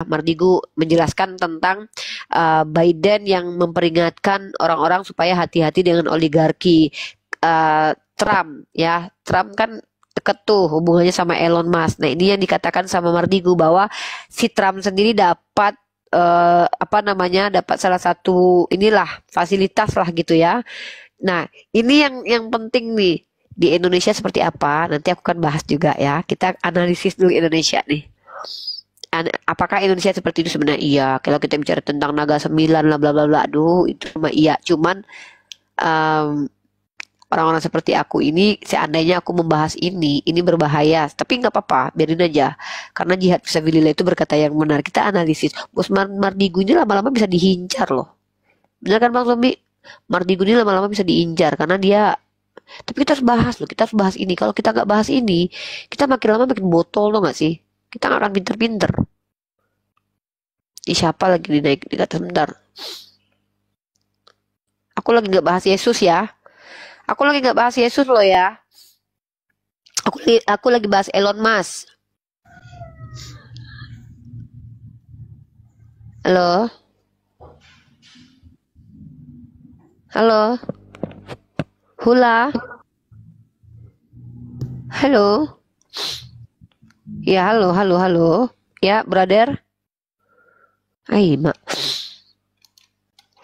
Mardigu menjelaskan tentang Biden yang memperingatkan orang-orang supaya hati-hati dengan oligarki. Trump ya, Trump kan deket tuh hubungannya sama Elon Musk. Nah ini yang dikatakan sama Mardigu bahwa si Trump sendiri dapat apa namanya, dapat salah satu inilah fasilitas lah gitu ya. Nah ini yang penting nih, di Indonesia seperti apa, nanti aku akan bahas juga ya, kita analisis dulu Indonesia nih. Apakah Indonesia seperti itu sebenarnya? Iya, kalau kita bicara tentang naga sembilan lah bla bla bla, aduh itu mah iya. Cuman em, orang-orang seperti aku ini, seandainya aku membahas ini berbahaya. Tapi nggak apa-apa, biarin aja. Karena jihad fisabilillah itu berkata yang benar. Kita analisis. Bos Mardigu ini lama-lama bisa dihincar loh. Benar kan Bang Zombi? Mardigu ini lama-lama bisa diincar karena dia. Tapi kita harus bahas loh, kita harus bahas ini. Kalau kita nggak bahas ini, kita makin lama makin botol loh nggak sih? Kita nggak akan pinter-pinter. Siapa lagi dinaik di atas sebentar. Aku lagi nggak bahas Yesus ya. Aku lagi nggak bahas Yesus loh ya. Aku lagi bahas Elon Musk. Halo, halo, hula, halo. Ya halo, halo, halo. Ya brother. Mak.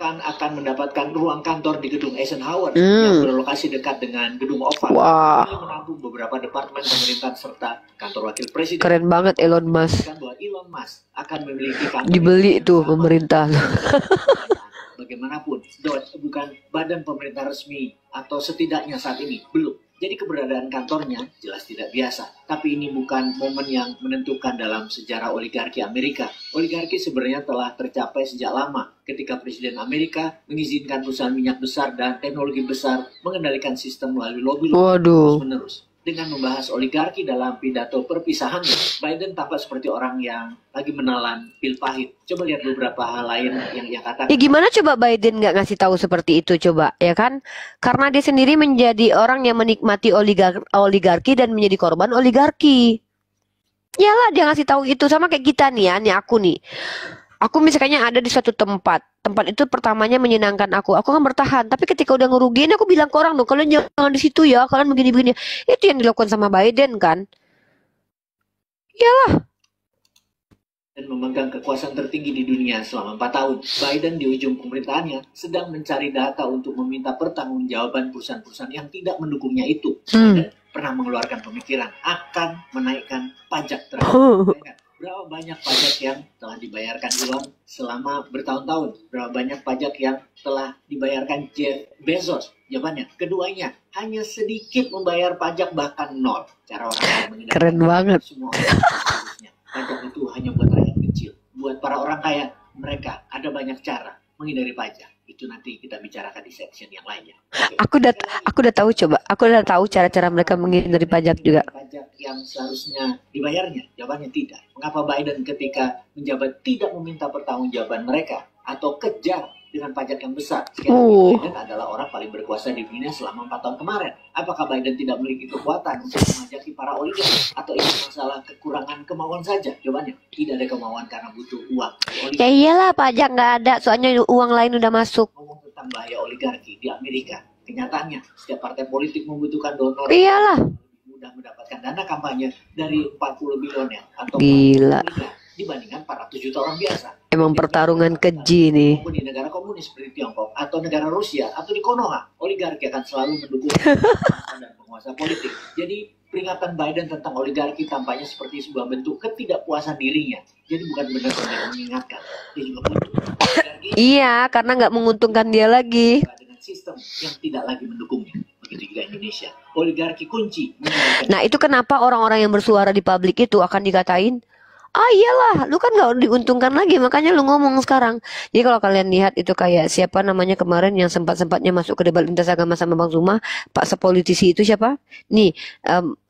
Akan mendapatkan ruang kantor di gedung Eisenhower yang berlokasi dekat dengan gedung Oval. Wah. Ini menampung beberapa departemen pemerintahan serta kantor wakil presiden. Keren banget Elon Musk. Bahwa Elon Musk akan memiliki kantor dibeli tuh pemerintah. Bagaimanapun, bukan badan pemerintah resmi atau setidaknya saat ini belum. Jadi keberadaan kantornya jelas tidak biasa. Tapi ini bukan momen yang menentukan dalam sejarah oligarki Amerika. Oligarki sebenarnya telah tercapai sejak lama ketika Presiden Amerika mengizinkan perusahaan minyak besar dan teknologi besar mengendalikan sistem melalui lobby terus-menerus. Dengan membahas oligarki dalam pidato perpisahannya, Biden tampak seperti orang yang lagi menelan pil pahit. Coba lihat beberapa hal lain yang ia katakan. Ya gimana coba Biden nggak ngasih tahu seperti itu coba, ya kan? Karena dia sendiri menjadi orang yang menikmati oligarki dan menjadi korban oligarki. Yalah dia ngasih tahu itu, sama kayak kita nih ya, nih aku nih. Aku misalnya ada di suatu tempat itu pertamanya menyenangkan aku kan bertahan. Tapi ketika udah ngerugiin, aku bilang ke orang dong, kalian jangan di situ ya, kalian begini-begini. Itu yang dilakukan sama Biden kan? Iyalah. Dan memegang kekuasaan tertinggi di dunia selama 4 tahun. Biden di ujung pemerintahannya sedang mencari data untuk meminta pertanggungjawaban perusahaan-perusahaan yang tidak mendukungnya itu. Dan pernah mengeluarkan pemikiran akan menaikkan pajak terhadap berapa banyak pajak yang telah dibayarkan Elon selama bertahun-tahun? Berapa banyak pajak yang telah dibayarkan Jeff Bezos? Jawabannya, keduanya hanya sedikit membayar pajak, bahkan nol. Cara orang lain keren banget. Semua pajak itu hanya buat rakyat kecil. Buat para orang kaya, mereka ada banyak cara menghindari pajak. Itu nanti kita bicarakan di section yang lainnya. Aku udah tahu coba. Aku udah tahu cara-cara mereka menghindari pajak juga. Pajak yang seharusnya dibayarnya, jawabannya tidak. Mengapa Biden ketika menjabat tidak meminta pertanggungjawaban mereka atau kejar dengan pajak yang besar? Sekali Biden adalah orang paling berkuasa di dunia selama 4 tahun kemarin. Apakah Biden tidak memiliki kekuatan untuk memajaki para oligark? Atau ini masalah kekurangan kemauan saja? Jawabannya, tidak ada kemauan karena butuh uang. Ya iyalah, pajak nggak ada, soalnya uang lain udah masuk. Ngomong tentang bahaya oligarki di Amerika, kenyataannya setiap partai politik membutuhkan donor. Iyalah. Mudah mendapatkan dana kampanye dari 40 bilioner atau gila dibandingkan 400 juta orang biasa. Emang pertarungan keji nih. Di negara komunis seperti Tiongkok atau negara Rusia atau di Konoha, oligarki akan selalu mendukung dan penguasa politik. Jadi peringatan Biden tentang oligarki tampaknya seperti sebuah bentuk ketidakpuasan dirinya. Jadi bukan benar-benar mengingatkan, dia juga butuh. Iya, karena nggak menguntungkan dia lagi. Dengan sistem yang tidak lagi mendukungnya. Begitu juga Indonesia. Oligarki kunci. Nah itu kenapa orang-orang yang bersuara di publik itu akan dikatain, iyalah, lu kan gak diuntungkan lagi, makanya lu ngomong sekarang. Jadi kalau kalian lihat itu kayak siapa namanya kemarin yang sempat-sempatnya masuk ke debat lintas agama sama Bang Zuma, Pak sepolitisi itu siapa? Nih,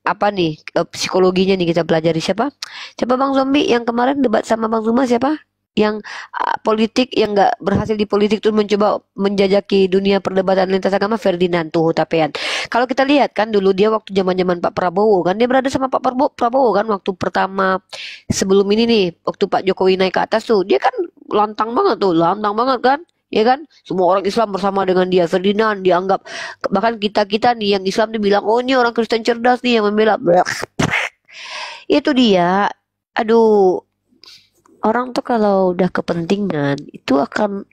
apa nih psikologinya nih kita pelajari siapa? Siapa Bang Zombie yang kemarin debat sama Bang Zuma siapa? yang politik yang nggak berhasil di politik tuh mencoba menjajaki dunia perdebatan lintas agama, Ferdinand tuh Hutapean. Kalau kita lihat kan dulu dia waktu zaman-zaman Pak Prabowo kan dia berada sama Pak Prabowo kan waktu pertama sebelum ini nih waktu Pak Jokowi naik ke atas tuh dia kan lantang banget kan. Ya kan, semua orang Islam bersama dengan dia. Ferdinand dianggap bahkan kita nih yang Islam dibilang oh ini orang Kristen cerdas nih yang membela. Itu dia. Aduh, orang tuh kalau udah kepentingan itu akan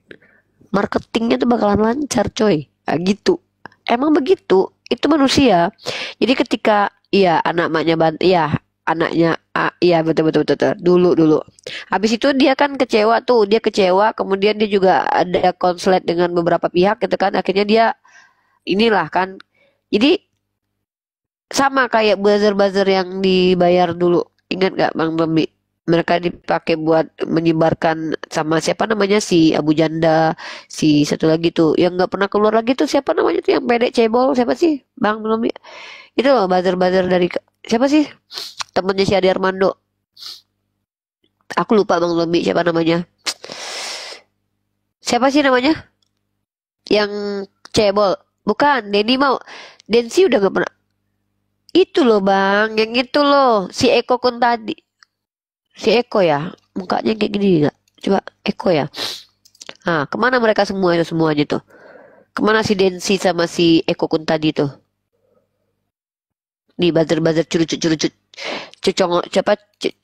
marketingnya tuh bakalan lancar coy. Nah, gitu. Emang begitu. Itu manusia. Jadi ketika iya anak maknya iya anaknya iya betul betul betul, betul. Dulu. Habis itu dia kan kecewa tuh, dia kecewa, kemudian dia juga ada konslet dengan beberapa pihak gitu kan. Akhirnya dia inilah kan. Jadi sama kayak buzzer-buzzer yang dibayar dulu. Ingat gak Bang Bambi? Mereka dipakai buat menyebarkan sama siapa namanya si Abu Janda, si satu lagi tuh yang nggak pernah keluar lagi tuh siapa namanya tuh yang pedek cebol siapa sih Bang Bambi? Itu loh buzzer-buzzer dari siapa sih? Temennya si Ade Armando. Aku lupa Bang Bambi siapa namanya. Siapa sih namanya? Yang cebol. Bukan, Denny mau. Densi udah nggak pernah. Itu loh Bang, yang itu loh, si Eko Kun tadi. Si Eko ya, mukanya kayak gini nggak? Coba Eko ya. Nah, kemana mereka semua itu semuanya tuh? Kemana si Densi sama si Eko Kun tadi tuh? Nih buzzer-buzzer curucut-curucut. Cucong siapa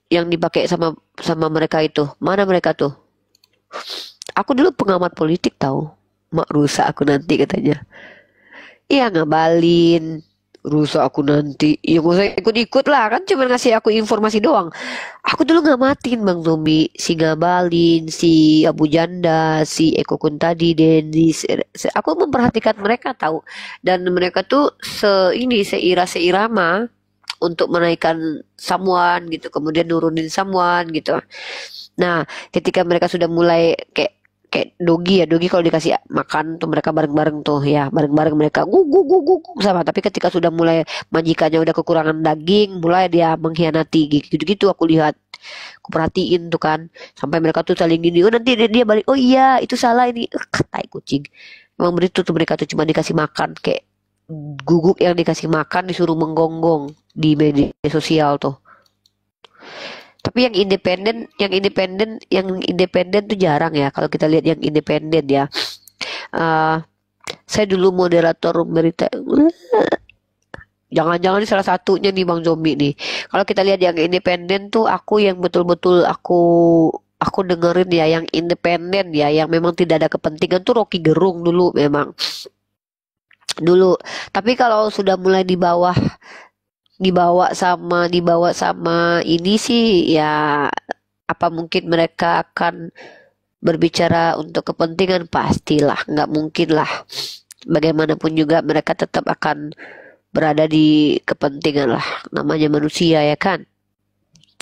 yang dipakai sama sama mereka itu? Mana mereka tuh? Aku dulu pengamat politik tahu. Mak rusak aku nanti katanya. Iya ngabalin rusak aku nanti ya gak usah ikut-ikut lah kan cuma ngasih aku informasi doang aku dulu ngamatin Bang Zombie si Ngabalin si Abu Janda si Eko Kun tadi Denis aku memperhatikan mereka tahu dan mereka tuh seirama untuk menaikkan someone gitu kemudian nurunin someone gitu nah ketika mereka sudah mulai kayak kayak Dogi ya Dogi kalau dikasih makan tuh mereka bareng-bareng tuh ya bareng-bareng mereka guguk sama tapi ketika sudah mulai majikannya udah kekurangan daging mulai dia mengkhianati gitu-gitu aku lihat aku perhatiin tuh kan sampai mereka tuh saling gini oh nanti dia balik oh iya itu salah ini tai kucing emang begitu tuh mereka tuh cuma dikasih makan kayak guguk yang dikasih makan disuruh menggonggong di media sosial tuh tapi yang independen tuh jarang ya. Kalau kita lihat yang independen ya. Eh, saya dulu moderator berita. Jangan-jangan ini salah satunya nih Bang Zombie nih. Kalau kita lihat yang independen tuh aku yang betul-betul aku dengerin ya yang independen ya yang memang tidak ada kepentingan tuh Rocky Gerung dulu memang dulu. Tapi kalau sudah mulai dibawa sama ini sih ya apa mungkin mereka akan berbicara untuk kepentingan pastilah nggak mungkin lah bagaimanapun juga mereka tetap akan berada di kepentingan lah namanya manusia ya kan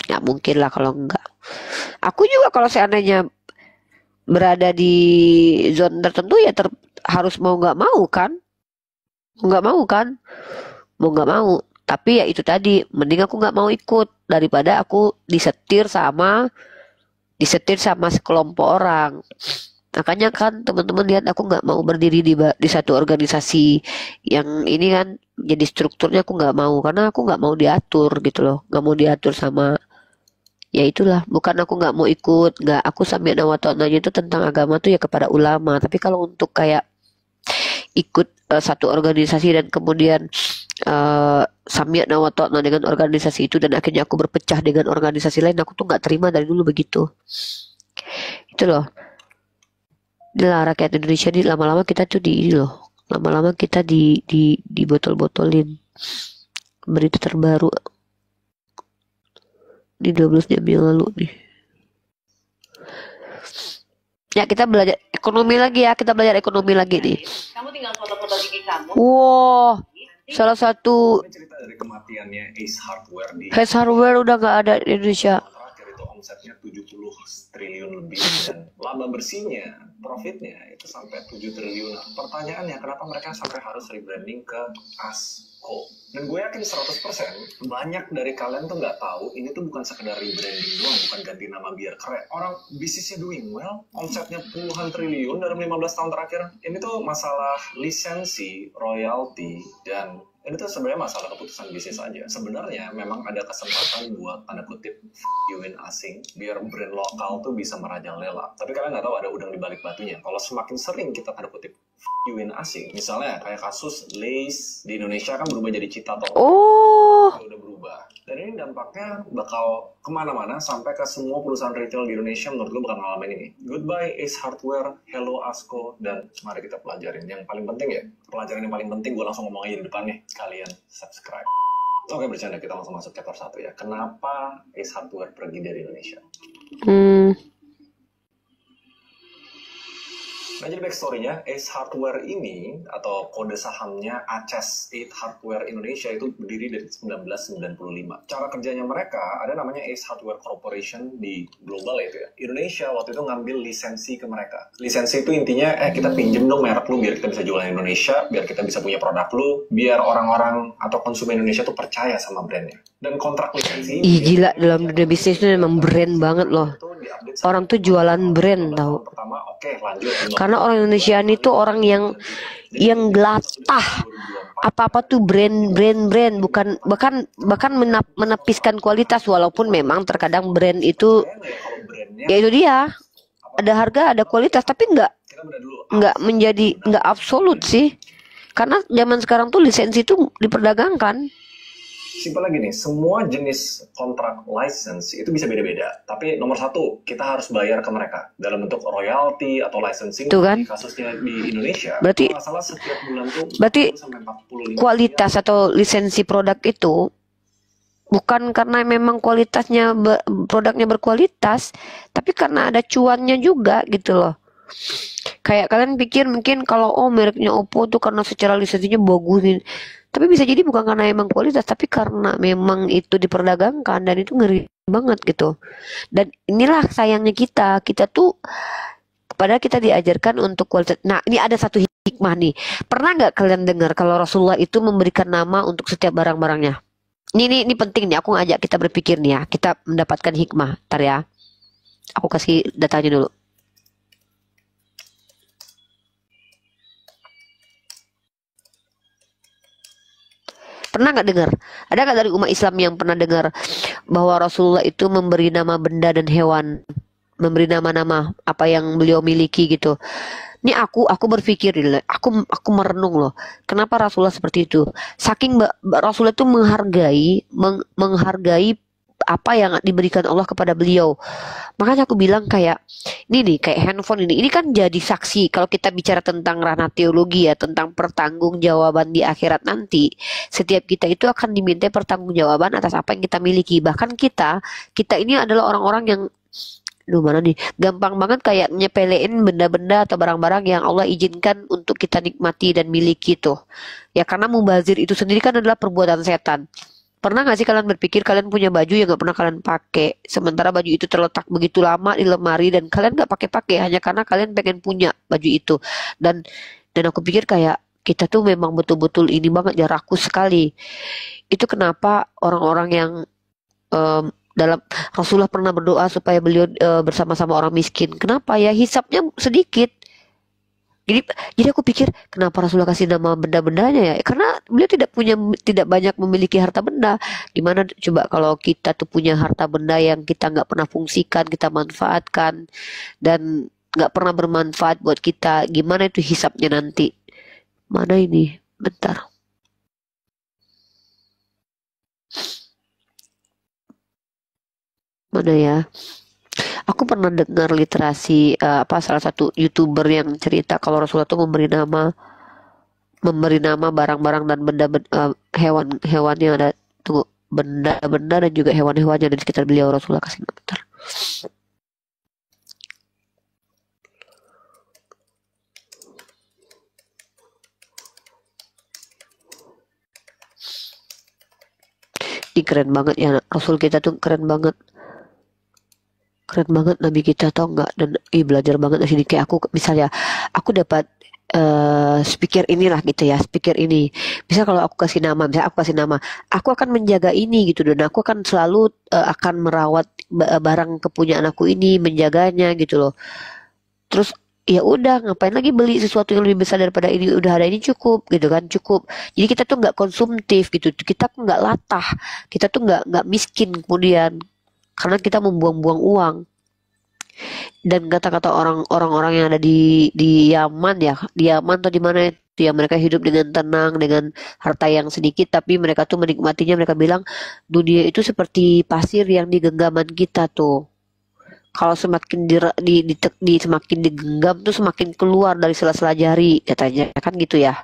nggak mungkin lah kalau enggak aku juga kalau seandainya berada di zona tertentu ya harus mau nggak mau kan nggak mau kan mau nggak mau tapi ya itu tadi mending aku nggak mau ikut daripada aku disetir sama sekelompok orang makanya kan teman-teman lihat aku nggak mau berdiri di satu organisasi yang ini kan jadi strukturnya aku nggak mau karena aku nggak mau diatur gitu loh nggak mau diatur sama ya itulah bukan aku nggak mau ikut nggak aku sambil nawatona itu tentang agama tuh ya kepada ulama tapi kalau untuk kayak ikut satu organisasi dan kemudian sambil nawatona dengan organisasi itu dan akhirnya aku berpecah dengan organisasi lain aku tuh nggak terima dari dulu begitu itu loh inilah rakyat Indonesia ini lama-lama kita tuh di ini loh lama-lama kita di botol-botolin berita terbaru di 12 jam yang lalu nih ya kita belajar ekonomi lagi ya kita belajar ekonomi lagi nih kamu tinggal foto-foto gigi kamu wow salah satu cerita dari kematiannya Ace Hardware di Ace Hardware udah nggak ada di Indonesia terakhir itu omsetnya 70 triliun lebih dan laba bersihnya profitnya itu sampai 7 triliun pertanyaannya kenapa mereka sampai harus rebranding ke As Co. Dan gue yakin 100% banyak dari kalian tuh nggak tahu ini tuh bukan sekedar rebranding doang, bukan ganti nama biar keren. Orang bisnisnya doing well, omsetnya puluhan triliun dalam 15 tahun terakhir. Ini tuh masalah lisensi, royalti, dan ini tuh sebenarnya masalah keputusan bisnis aja. Sebenarnya memang ada kesempatan buat tanda kutip you-in asing biar brand lokal tuh bisa merajalela. Tapi kalian nggak tahu ada udang di balik batunya. Kalau semakin sering kita tanda kutip you-in asing, misalnya kayak kasus Lay's di Indonesia kan berubah jadi Cita atau Oh, udah berubah. Dan ini dampaknya bakal kemana-mana sampai ke semua perusahaan retail di Indonesia menurut gue bakal ngalamin ini. Goodbye Ace Hardware, hello Asko, dan mari kita pelajarin. Yang paling penting ya, pelajaran yang paling penting gue langsung ngomong aja di depannya. Kalian subscribe. Oke, bercanda, kita langsung masuk chapter 1 ya. Kenapa Ace Hardware pergi dari Indonesia? Nah, jadi backstory-nya, Ace Hardware ini, atau kode sahamnya ACES 8 Hardware Indonesia itu berdiri dari 1995. Cara kerjanya mereka, ada namanya Ace Hardware Corporation di global itu ya. Indonesia waktu itu ngambil lisensi ke mereka. Lisensi itu intinya, kita pinjem dong merek lu biar kita bisa jualan di Indonesia, biar kita bisa punya produk lu, biar orang-orang atau konsumen Indonesia tuh percaya sama brandnya. Dan kontrak lisensi ih gila, dalam dunia bisnis itu memang brand banget loh. Orang tuh jualan brand tau. Pertama, oke, lanjut. Karena orang Indonesia itu orang yang gelatah. Apa-apa tuh brand, bahkan menepiskan kualitas, walaupun memang terkadang brand itu ya itu dia. Ada harga, ada kualitas, tapi nggak absolut sih. Karena zaman sekarang tuh lisensi itu diperdagangkan. Simpel lagi nih, semua jenis kontrak license itu bisa beda-beda. Tapi nomor satu, kita harus bayar ke mereka dalam bentuk royalty atau licensing. Tuh kan? Kasusnya di Indonesia, berarti masalah setiap bulan tuh sampai 45 kualitas atau lisensi produk itu bukan karena memang produknya berkualitas, tapi karena ada cuannya juga gitu loh. Kayak kalian pikir mungkin kalau mereknya Oppo tuh karena secara lisensinya bagus nih. Tapi bisa jadi bukan karena emang kualitas, tapi karena memang itu diperdagangkan, dan itu ngeri banget gitu. Dan inilah sayangnya kita tuh, padahal kita diajarkan untuk kualitas. Nah, ini ada satu hikmah nih. Pernah nggak kalian dengar kalau Rasulullah itu memberikan nama untuk setiap barang-barangnya? Ini penting nih, aku ngajak kita berpikir nih ya. Kita mendapatkan hikmah. Ntar ya, aku kasih datanya dulu. Pernah nggak dengar? Ada nggak dari umat Islam yang pernah dengar bahwa Rasulullah itu memberi nama benda dan hewan, memberi nama-nama apa yang beliau miliki gitu? Ini aku berpikir, aku merenung loh. Kenapa Rasulullah seperti itu? Saking Rasulullah itu menghargai apa yang diberikan Allah kepada beliau. Makanya aku bilang kayak ini nih, kayak handphone ini kan jadi saksi kalau kita bicara tentang ranah teologi ya, tentang pertanggungjawaban di akhirat nanti. Setiap kita itu akan diminta pertanggungjawaban atas apa yang kita miliki. Bahkan kita ini adalah orang-orang yang gampang banget kayak nyepelein benda-benda atau barang-barang yang Allah izinkan untuk kita nikmati dan miliki tuh. Ya karena mubazir itu sendiri kan adalah perbuatan setan. Pernah nggak sih kalian berpikir kalian punya baju yang nggak pernah kalian pakai, sementara baju itu terletak begitu lama di lemari dan kalian nggak pakai hanya karena kalian pengen punya baju itu. Dan aku pikir kayak kita tuh memang betul-betul ini banget ya, rakus sekali. Itu kenapa orang-orang yang dalam Rasulullah pernah berdoa supaya beliau bersama-sama orang miskin. Kenapa ya? Hisapnya sedikit. Jadi aku pikir kenapa Rasulullah kasih nama benda-bendanya ya? Karena beliau tidak banyak memiliki harta benda. Gimana coba kalau kita tuh punya harta benda yang kita nggak pernah fungsikan, kita manfaatkan dan nggak pernah bermanfaat buat kita. Gimana itu hisapnya nanti? Mana ini? Bentar. Mana ya? Aku pernah dengar literasi salah satu YouTuber yang cerita kalau Rasulullah itu memberi nama barang-barang dan benda hewan-hewan yang ada, tunggu, benda-benda dan juga hewan-hewan yang ada di sekitar beliau. Rasulullah kasih nama. Bentar. Ini keren banget ya, Rasul kita tuh keren banget. keren banget Nabi kita tau nggak. Dan belajar banget di sini. Kayak aku misalnya aku dapat speaker inilah gitu ya, speaker ini. Misal kalau aku kasih nama, misalnya aku kasih nama, aku akan menjaga ini gitu, dan aku akan selalu akan merawat barang kepunyaan aku ini, menjaganya gitu loh. Terus ya udah, ngapain lagi beli sesuatu yang lebih besar daripada ini, udah ada ini cukup gitu kan, cukup. Jadi kita tuh nggak konsumtif gitu, kita tuh nggak latah, kita tuh nggak miskin kemudian karena kita membuang-buang uang. Dan kata-kata orang-orang yang ada di Yaman ya, di Yaman atau di mana itu ya, mereka hidup dengan tenang, dengan harta yang sedikit, tapi mereka tuh menikmatinya. Mereka bilang dunia itu seperti pasir yang di genggaman kita tuh. Kalau semakin semakin digenggam tuh semakin keluar dari sela-sela jari, katanya kan gitu ya.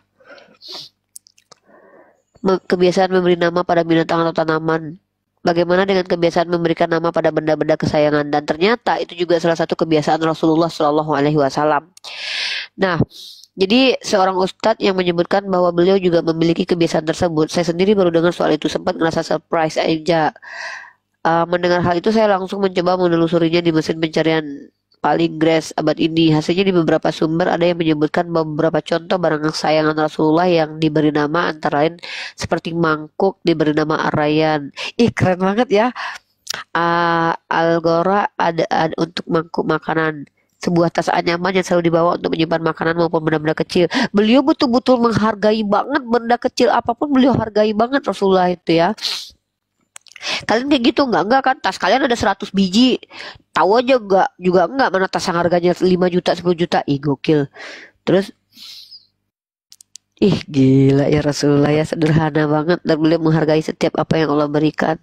Kebiasaan memberi nama pada binatang atau tanaman. Bagaimana dengan kebiasaan memberikan nama pada benda-benda kesayangan? Dan ternyata itu juga salah satu kebiasaan Rasulullah Shallallahu Alaihi Wasallam. Nah, jadi seorang ustadz yang menyebutkan bahwa beliau juga memiliki kebiasaan tersebut. Saya sendiri baru dengar soal itu, sempat ngerasa surprise aja. Mendengar hal itu saya langsung mencoba menelusurinya di mesin pencarian Palingrace abad ini. Hasilnya di beberapa sumber ada yang menyebutkan bahwa beberapa contoh barang kesayangan Rasulullah yang diberi nama antara lain seperti mangkuk diberi nama Arayan. Keren banget ya. Algora ada untuk mangkuk makanan. Sebuah tas anyaman yang selalu dibawa untuk menyimpan makanan maupun benda-benda kecil. Beliau betul-betul menghargai banget benda kecil apapun, beliau hargai banget Rasulullah itu ya. Kalian kayak gitu enggak kan? Tas kalian ada 100 biji. Tahu aja juga enggak mana tas yang harganya 5 juta, 10 juta. Gokil. Terus gila ya Rasulullah ya, sederhana banget dan beliau menghargai setiap apa yang Allah berikan.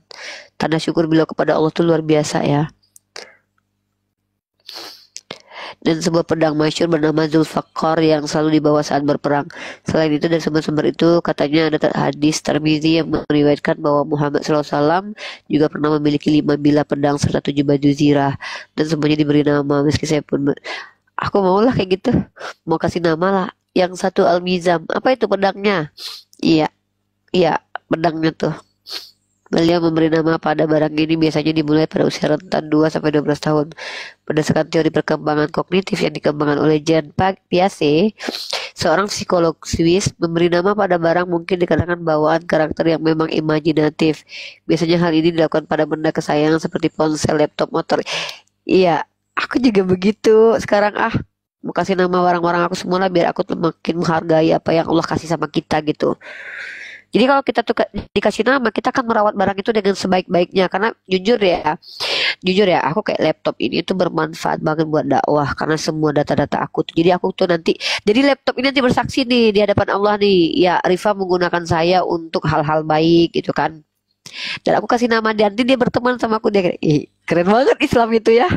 Tanda syukur beliau kepada Allah tuh luar biasa ya. Dan sebuah pedang masyhur bernama Zulfaqar yang selalu dibawa saat berperang. Selain itu, dari sumber-sumber itu katanya ada hadis Tirmizi yang meriwayatkan bahwa Muhammad SAW juga pernah memiliki 5 bilah pedang serta 7 baju zirah, dan semuanya diberi nama. Meski saya pun aku maulah kayak gitu, mau kasih nama lah. Yang satu Al-Mizam, apa itu pedangnya? Iya pedangnya tuh. Beliau memberi nama pada barang ini biasanya dimulai pada usia rentan 2-12 tahun. Berdasarkan teori perkembangan kognitif yang dikembangkan oleh Jean Piaget, seorang psikolog Swiss, memberi nama pada barang mungkin dikarenakan bawaan karakter yang memang imajinatif. Biasanya hal ini dilakukan pada benda kesayangan seperti ponsel, laptop, motor. Iya, aku juga begitu. Sekarang mau kasih nama barang-barang aku semua lah, biar aku tuh makin menghargai apa yang Allah kasih sama kita gitu. Jadi kalau kita tuh dikasih nama, kita akan merawat barang itu dengan sebaik-baiknya. Karena jujur ya, aku kayak laptop ini tuh bermanfaat banget buat dakwah. Karena semua data-data aku tuh. Jadi aku tuh nanti, jadi laptop ini nanti bersaksi nih di hadapan Allah nih. Ya, Rifa menggunakan saya untuk hal-hal baik gitu kan. Dan aku kasih nama dia, nanti dia berteman sama aku. Dia keren banget Islam itu ya.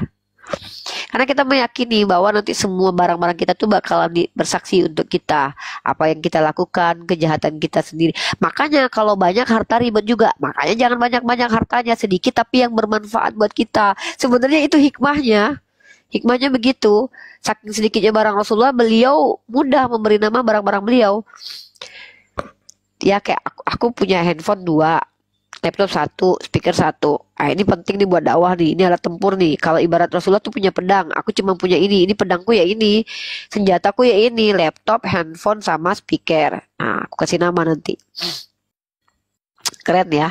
Karena kita meyakini bahwa nanti semua barang-barang kita tuh bakalan bersaksi untuk kita, apa yang kita lakukan, kejahatan kita sendiri. Makanya kalau banyak harta ribet juga. Makanya jangan banyak-banyak hartanya, sedikit tapi yang bermanfaat buat kita. Sebenarnya itu hikmahnya. Hikmahnya begitu. Saking sedikitnya barang Rasulullah, beliau mudah memberi nama barang-barang beliau. Ya kayak aku punya handphone 2, laptop 1, speaker 1. Ini penting nih buat dakwah nih. Ini alat tempur nih. Kalau ibarat Rasulullah tuh punya pedang, aku cuma punya ini. Ini pedangku ya ini. Senjataku ya ini. Laptop, handphone, sama speaker. Nah, aku kasih nama nanti. Keren ya.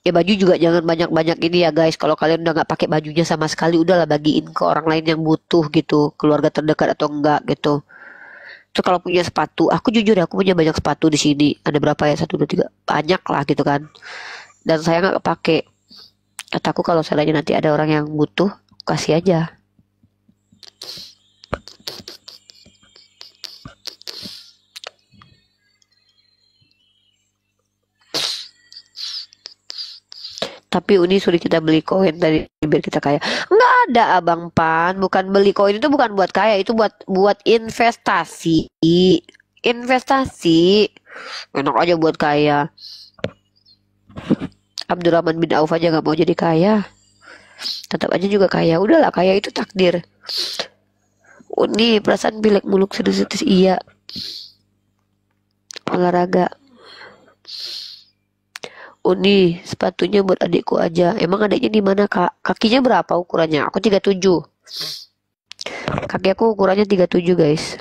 Ya baju juga jangan banyak-banyak ini ya guys. Kalau kalian udah nggak pakai bajunya sama sekali, udahlah bagiin ke orang lain yang butuh gitu. Keluarga terdekat atau enggak gitu. Terus kalau punya sepatu, aku jujur ya, aku punya banyak sepatu di sini. Ada berapa ya? 1, 2, 3. Banyak lah gitu kan. Dan saya nggak kepake. Kataku kalau seandainya nanti ada orang yang butuh, kasih aja. Tapi Uni suruh kita beli koin tadi biar kita kaya. Nggak ada Abang Pan, bukan beli koin itu bukan buat kaya, itu buat investasi. Investasi. Enak aja buat kaya. Abdurrahman bin Auf aja nggak mau jadi kaya. Tetap aja juga kaya. Udahlah, kaya itu takdir. Uni perasaan pilek muluk sedus-sedus iya. Olahraga. Uni, sepatunya buat adikku aja. Emang adiknya di mana, Kak? Kakinya berapa ukurannya? Aku 37. Kaki aku ukurannya 37, guys.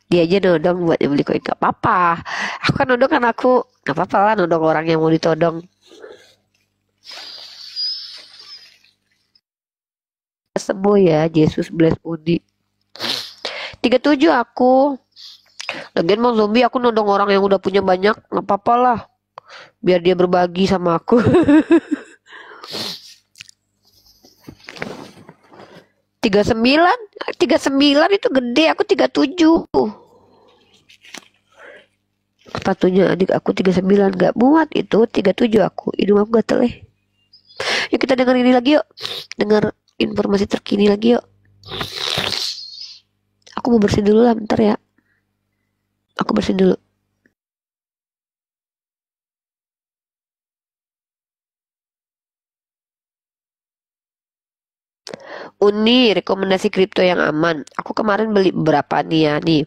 Dia aja nodong buat beli koin. Gak apa-apa. Aku kan nodong kan aku. Gak apa-apa lah nodong orang yang mau ditodong. Sembuh ya, Yesus bless Uni. 37 aku. Lagian mau zombie aku nodong orang yang udah punya banyak. Gak apa-apa lah. Biar dia berbagi sama aku. 39 itu gede, aku 37. Sepatunya adik aku 39, gak muat itu 37 aku. Hidung aku gatel. Yuk kita dengar ini lagi yuk. Dengar informasi terkini lagi yuk. Aku mau bersihin dulu lah bentar ya. Aku bersihin dulu. Uni, rekomendasi kripto yang aman. Aku kemarin beli beberapa nih ya. Nih,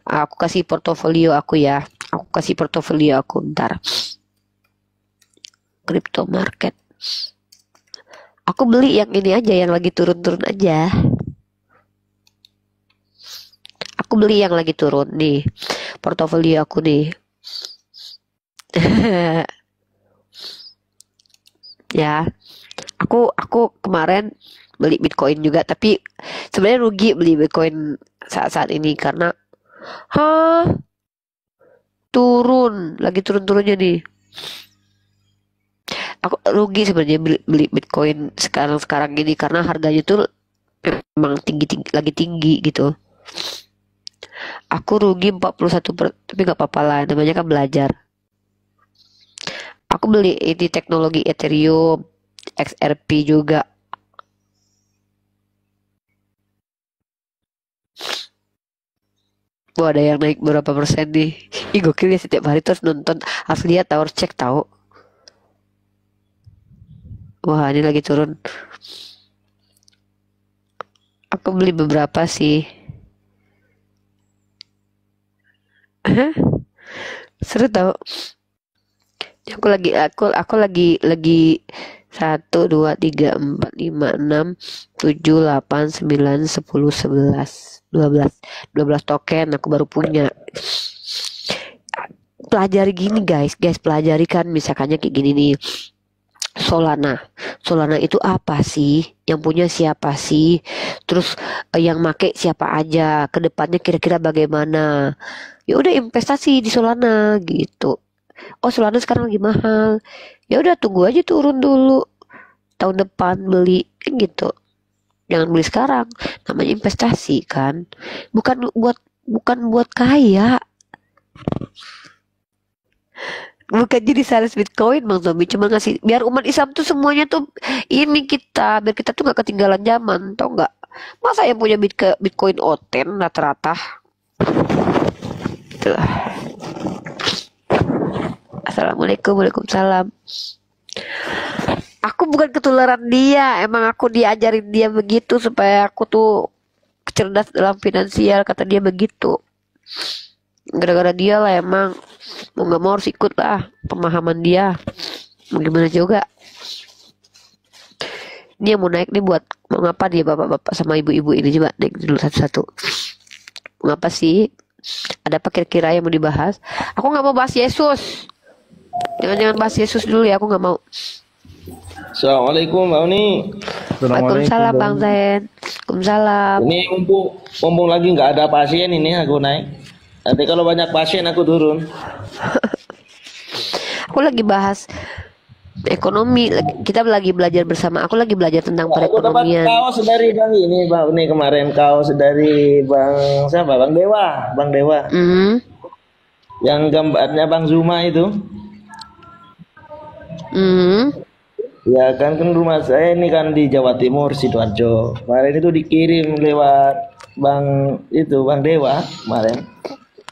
aku kasih portofolio aku ya. Aku kasih portofolio aku bentar. Crypto market. Aku beli yang ini aja, yang lagi turun-turun aja. Aku beli yang lagi turun nih. Portofolio aku nih. Ya. Aku kemarin beli Bitcoin juga, tapi sebenarnya rugi beli Bitcoin saat ini karena turun, lagi turun-turunnya nih. Aku rugi sebenarnya beli Bitcoin sekarang ini karena harganya tuh memang lagi tinggi gitu. Aku rugi 41 tapi gak apa-apa lah, namanya kan belajar. Aku beli ini teknologi Ethereum, XRP juga. Wah, ada yang naik berapa persen nih. Ih, gokil ya, setiap hari terus nonton. Harus lihat, harus cek tahu. Wah, ini lagi turun. Aku beli beberapa sih. Seru tau. Aku lagi 1, 2, 3, 4, 5, 6, 7, 8, 9, 10, 11, 12 token aku baru punya. Pelajari gini guys, pelajari kan misalkannya kayak gini nih. Solana itu apa sih? Yang punya siapa sih? Terus yang make siapa aja? Kedepannya kira-kira bagaimana? Ya udah investasi di Solana gitu. Oh, Solana sekarang lagi mahal. Ya udah tunggu aja turun dulu. Tahun depan beli gitu. Jangan beli sekarang. Namanya investasi kan. Bukan buat kaya. Bukan jadi sales Bitcoin Bang Zombie, cuma ngasih biar umat Islam tuh semuanya tuh ini biar kita tuh nggak ketinggalan zaman, tau nggak? Masa yang punya Bitcoin oten rata-rata? Tuh. Assalamualaikum, waalaikumsalam. Aku bukan ketularan dia, emang aku diajarin dia begitu supaya aku tuh cerdas dalam finansial, kata dia begitu. Gara-gara dia lah emang mau nggak mau harus ikut lah pemahaman dia. Mau gimana juga. Ini yang mau naik nih buat mau ngapa dia bapak-bapak sama ibu-ibu ini, coba naik dulu satu-satu. Ngapa sih? Ada apa kira-kira yang mau dibahas? Aku nggak mau bahas Yesus. Jangan bahas Yesus dulu ya, aku nggak mau. Assalamualaikum Mbak Uni. Waalaikumsalam Bang Zain. Waalaikumsalam. Ini mumpung lagi nggak ada pasien ini aku naik. Nanti kalau banyak pasien aku turun. Aku lagi bahas ekonomi. Kita lagi belajar bersama. Aku lagi belajar tentang Aku dapat perekonomian. kaos dari Bang ini, Bang ini kemarin kaos dari Bang siapa? Bang Dewa, Bang Dewa. Yang gambarnya Bang Zuma itu. Ya kan rumah saya ini kan di Jawa Timur, Sidoarjo. Kemarin itu dikirim lewat Bang Dewa kemarin.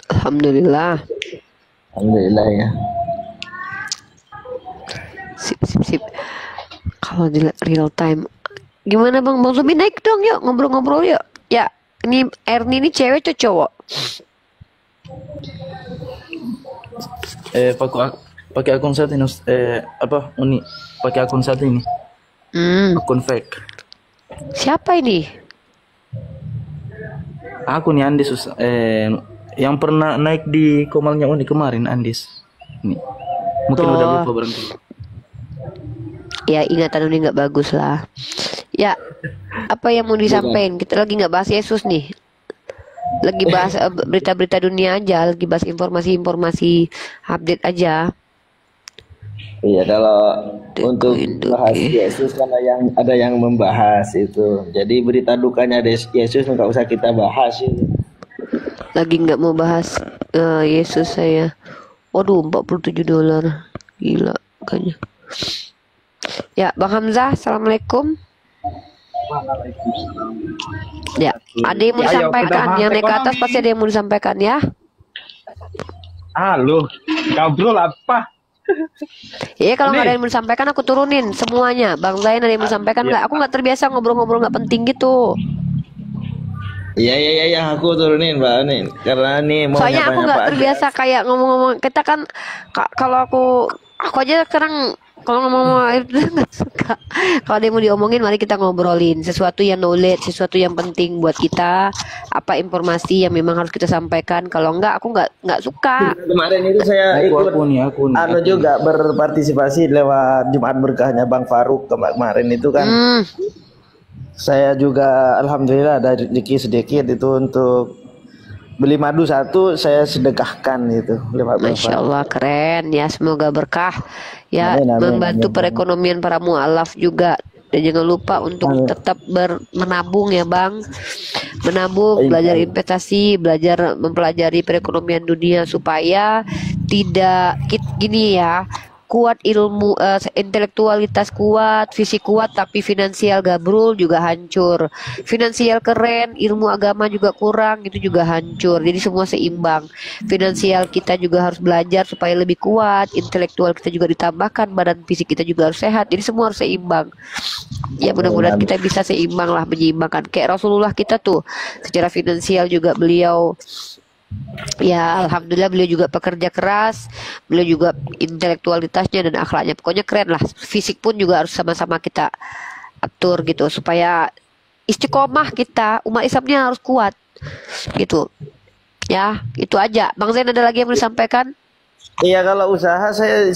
Alhamdulillah. Alhamdulillah ya. Sip. Kalau di real time gimana Bang Zombie, naik dong yuk ngobrol-ngobrol yuk. Ya, ini Erni ini cewek atau cowok? Pakai akun saat ini Uni pakai akun saat ini akun fake. Siapa ini? Aku nih Andis yang pernah naik di komalnya Uni kemarin Andis. Nih. Mungkin udah lupa barangkali. Ya ingatan Uni nggak bagus lah. Ya, apa yang mau disampaikan? Kita lagi nggak bahas Yesus nih. Lagi bahas berita-berita dunia aja, lagi bahas informasi-informasi update aja. Iya, kalau untuk bahas Yesus kan ada yang membahas itu. Jadi berita dukanya Yesus nggak usah kita bahas itu. Lagi nggak mau bahas Yesus saya. Waduh, $47. Gila kayaknya. Ya, Bang Hamzah, assalamualaikum. Ya, ada yang mau disampaikan. Yang naik ke atas pasti ada yang mau disampaikan ya. Halo, ngobrol apa? Iya, kalau nggak ada yang mau disampaikan aku turunin semuanya. Bang Zain ada yang mau disampaikan nggak? Aku nggak terbiasa ngobrol-ngobrol nggak penting gitu. Iya, aku turunin Mbak Nin. Karena nih mau Soalnya aku nggak nyapa-nyapa terbiasa kayak ngomong-ngomong. Kita kan kalau aku aja sekarang kalau ngomong itu nggak suka. Kalau ada yang mau diomongin, mari kita ngobrolin sesuatu yang knowledge, sesuatu yang penting buat kita. Apa informasi yang memang harus kita sampaikan. Kalau enggak, aku nggak suka. Kemarin itu saya ikut anu juga berpartisipasi lewat Jumat Berkahnya Bang Faruk kemarin itu kan. Saya juga alhamdulillah ada rezeki sedikit itu untuk beli madu satu saya sedekahkan itu lewat Bang Masya Faruk. Allah, keren ya, semoga berkah ya, membantu perekonomian para mualaf juga. Dan jangan lupa untuk tetap menabung ya Bang, menabung, belajar investasi, belajar mempelajari perekonomian dunia supaya tidak gini ya, kuat ilmu, intelektualitas kuat, fisik kuat, tapi finansial gabrul juga hancur. Finansial keren, ilmu agama juga kurang, itu juga hancur. Jadi semua seimbang. Finansial kita juga harus belajar supaya lebih kuat, intelektual kita juga ditambahkan, badan fisik kita juga harus sehat. Jadi semua harus seimbang. Ya mudah-mudahan kita bisa seimbang lah, menyeimbangkan. Kayak Rasulullah kita tuh, secara finansial juga beliau ya alhamdulillah beliau juga pekerja keras, beliau juga intelektualitasnya dan akhlaknya pokoknya keren lah. Fisik pun juga harus sama-sama kita atur gitu supaya istiqomah kita umat Islamnya harus kuat gitu ya. Itu aja. Bang Zain ada lagi yang mau disampaikan? Iya, kalau usaha saya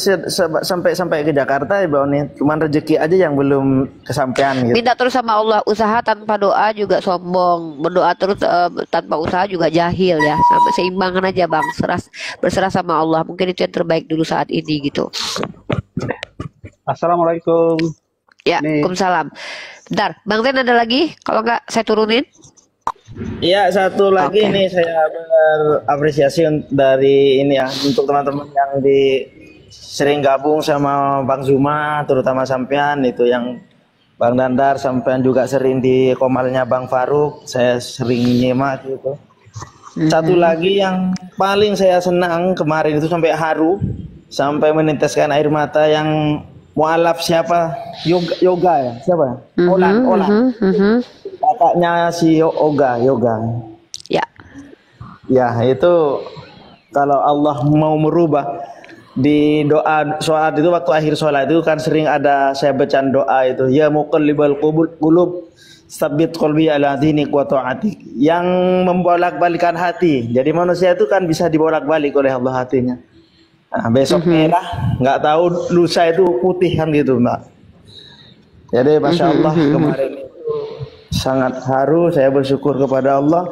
sampai ke Jakarta ya Bang nih, cuman rezeki aja yang belum kesampaian gitu. Minta terus sama Allah. Usaha tanpa doa juga sombong, berdoa terus tanpa usaha juga jahil ya. Sama seimbangan aja Bang, berserah sama Allah. Mungkin itu yang terbaik dulu saat ini gitu. Assalamualaikum. Ya, Waalaikumsalam. Bentar, Bang Zain ada lagi? Kalau nggak saya turunin. Iya, satu lagi nih saya berapresiasi dari ini ya untuk teman-teman yang sering gabung sama Bang Zuma, terutama sampean itu yang Bang Dandar, sampean juga sering di komalnya Bang Faruk, saya sering nyimak gitu. Satu lagi yang paling saya senang kemarin itu sampai haru, sampai meneteskan air mata yang mualaf siapa? Yoga ya, siapa? Olan. Kakaknya si Yoga. Ya. Ya, itu kalau Allah mau merubah di doa sholat itu, waktu akhir sholat itu kan sering ada saya baca doa itu, ya muqallibal qulub tsabbit qalbi ala dinik wa ta'atik, yang membolak-balikan hati. Jadi manusia itu kan bisa dibolak-balik oleh Allah hatinya. Nah, besok merah, nggak tahu lusa itu putih kan gitu Mbak. Jadi Masya Allah kemarin sangat haru, saya bersyukur kepada Allah.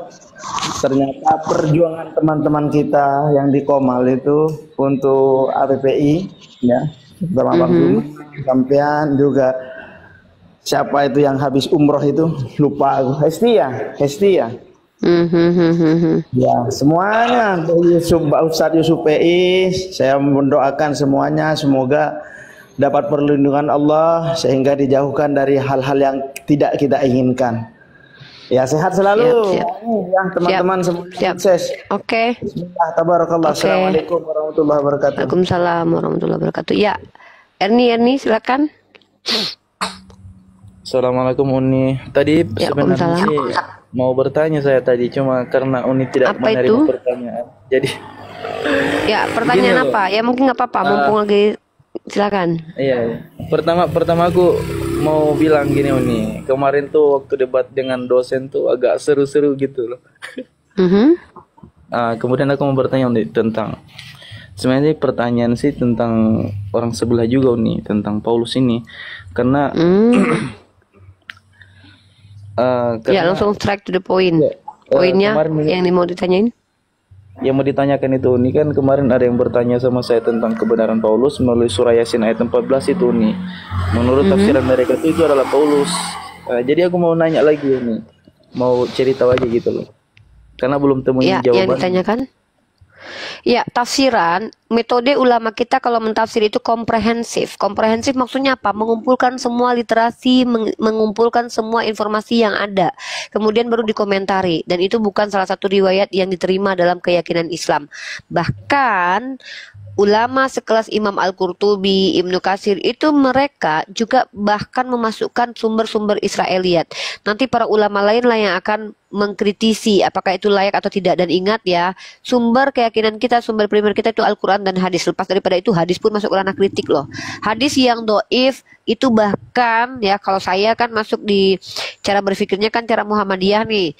Ternyata perjuangan teman-teman kita yang di Komal itu untuk APPI ya, sama Bang Zuma, sampean juga siapa itu yang habis umroh itu, lupa aku, Hestia. Ya, semuanya Ustadz Yusuf PI, saya mendoakan semuanya semoga dapat perlindungan Allah sehingga dijauhkan dari hal-hal yang tidak kita inginkan. Ya, sehat selalu. Siap. Ya, teman-teman semuanya sukses. Oke. Bismillah, tabarakallah. Assalamualaikum warahmatullahi wabarakatuh. Waalaikumsalam warahmatullahi wabarakatuh. Ya, Erni silakan. Assalamualaikum Uni. Tadi Ya, sebenarnya sih mau bertanya saya tadi, cuma karena Uni tidak Apa menerima itu? pertanyaan pertanyaan. Jadi Ya, begini pertanyaan loh. apa? Ya mungkin nggak apa-apa, mumpung lagi silakan. Iya, iya. Pertama aku mau bilang gini nih. Kemarin tuh waktu debat dengan dosen tuh agak seru-seru gitu loh. Mhm. Kemudian aku mau bertanya nih tentang sebenarnya pertanyaan sih tentang orang sebelah juga nih tentang Paulus ini karena Hmm. Ya, karena langsung straight to the point. Poinnya kemarin yang mau ditanyain. yang mau ditanyakan itu nih kan kemarin ada yang bertanya sama saya tentang kebenaran Paulus melalui surah Yasin ayat 14 itu nih. Menurut tafsiran mereka itu adalah Paulus. Jadi aku mau nanya lagi nih. Mau cerita aja gitu loh. Karena belum temuin Ya, yang jawaban. ditanyakan. Ya, tafsiran, metode ulama kita kalau mentafsir itu komprehensif. Komprehensif maksudnya apa? Mengumpulkan semua literasi, mengumpulkan semua informasi yang ada. Kemudian baru dikomentari. Dan itu bukan salah satu riwayat yang diterima dalam keyakinan Islam. Bahkan ulama sekelas Imam Al-Qurtubi, Ibnu Katsir itu mereka juga bahkan memasukkan sumber-sumber Israeliat. Nanti para ulama lain lah yang akan mengkritisi apakah itu layak atau tidak. Dan ingat ya, sumber keyakinan kita, sumber primer kita itu Al-Quran dan hadis. Lepas daripada itu hadis pun masuk ranah kritik loh. Hadis yang doif itu bahkan ya, kalau saya kan masuk di cara berpikirnya kan cara Muhammadiyah nih,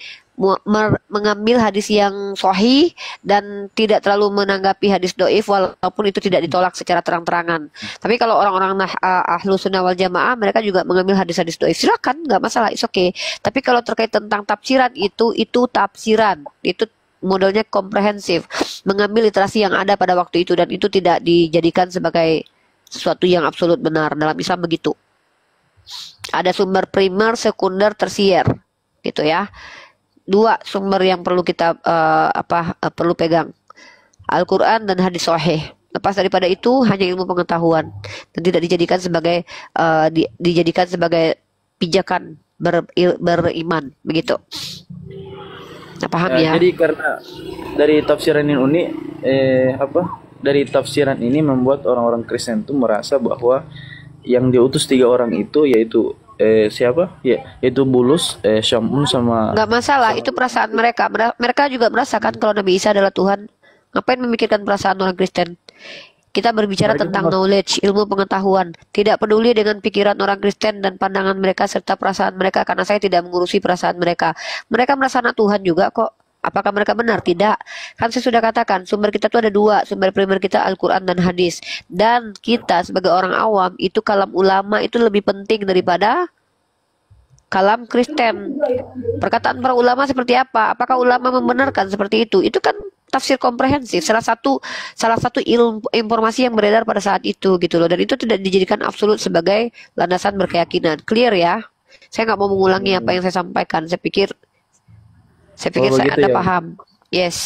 mengambil hadis yang sahih dan tidak terlalu menanggapi hadis doif walaupun itu tidak ditolak secara terang-terangan. Tapi kalau orang-orang ahlu sunnah wal jamaah mereka juga mengambil hadis-hadis doif, silakan, nggak masalah, it's okay. Tapi kalau terkait tentang tafsiran itu tafsiran, itu modelnya komprehensif, mengambil literasi yang ada pada waktu itu dan itu tidak dijadikan sebagai sesuatu yang absolut benar. Dalam Islam begitu. Ada sumber primer, sekunder, tersier, gitu ya. Dua sumber yang perlu kita perlu pegang, Al-Quran dan hadis sahih. Lepas daripada itu hanya ilmu pengetahuan dan tidak dijadikan sebagai dijadikan sebagai pijakan beriman, begitu. Nah, paham ya? Jadi karena dari tafsiran ini dari tafsiran ini membuat orang-orang Kristen itu merasa bahwa yang diutus 3 orang itu yaitu siapa? Ya, yaitu Bulus, Syamun sama. Nggak masalah, itu perasaan mereka. Mereka juga merasakan kalau Nabi Isa adalah Tuhan. Ngapain memikirkan perasaan orang Kristen? Kita berbicara tentang knowledge, ilmu pengetahuan. Tidak peduli dengan pikiran orang Kristen dan pandangan mereka serta perasaan mereka, karena saya tidak mengurusi perasaan mereka. Mereka merasa anak Tuhan juga kok. Apakah mereka benar? Tidak. Kan saya sudah katakan, sumber kita itu ada 2. Sumber primer kita Al-Quran dan hadis. Dan kita sebagai orang awam, itu kalam ulama itu lebih penting daripada kalam Kristen. Perkataan para ulama seperti apa? Apakah ulama membenarkan seperti itu? Itu kan tafsir komprehensif. Salah satu ilmu informasi yang beredar pada saat itu gitu loh. Dan itu tidak dijadikan absolut sebagai landasan berkeyakinan. Clear ya? Saya nggak mau mengulangi apa yang saya sampaikan. Saya pikir Anda ya. paham. Yes.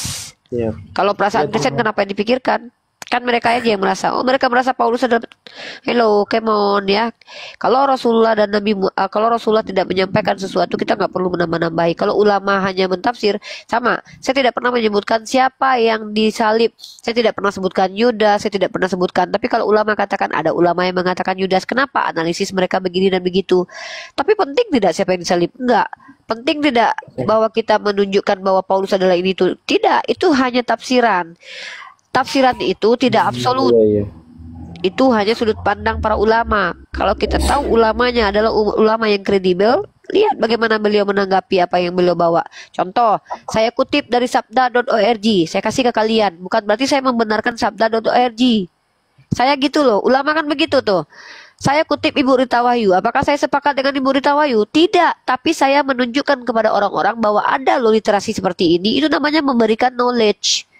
Ya. Kalau perasaan Kristen kenapa yang dipikirkan? Kan mereka aja yang merasa. Mereka merasa Paulus adalah hello, come on ya. Kalau Rasulullah dan kalau Rasulullah tidak menyampaikan sesuatu, kita nggak perlu menambah-nambahi. Kalau ulama hanya mentafsir, sama. Saya tidak pernah menyebutkan siapa yang disalib. Saya tidak pernah sebutkan Yudas, saya tidak pernah sebutkan. Tapi kalau ulama katakan, ada ulama yang mengatakan Yudas, kenapa? Analisis mereka begini dan begitu. Tapi penting tidak siapa yang disalib? Enggak. Penting tidak bahwa kita menunjukkan bahwa Paulus adalah ini itu. Tidak, itu hanya tafsiran. Tafsiran itu tidak absolut. Itu hanya sudut pandang para ulama. Kalau kita tahu ulamanya adalah ulama yang kredibel, lihat bagaimana beliau menanggapi apa yang beliau bawa. Contoh, saya kutip dari sabda.org. Saya kasih ke kalian. Bukan berarti saya membenarkan sabda.org. Saya gitu loh. Ulama kan begitu tuh. Saya kutip Ibu Rita Wahyu. Apakah saya sepakat dengan Ibu Rita Wahyu? Tidak. Tapi saya menunjukkan kepada orang-orang bahwa ada loh literasi seperti ini. Itu namanya memberikan knowledge.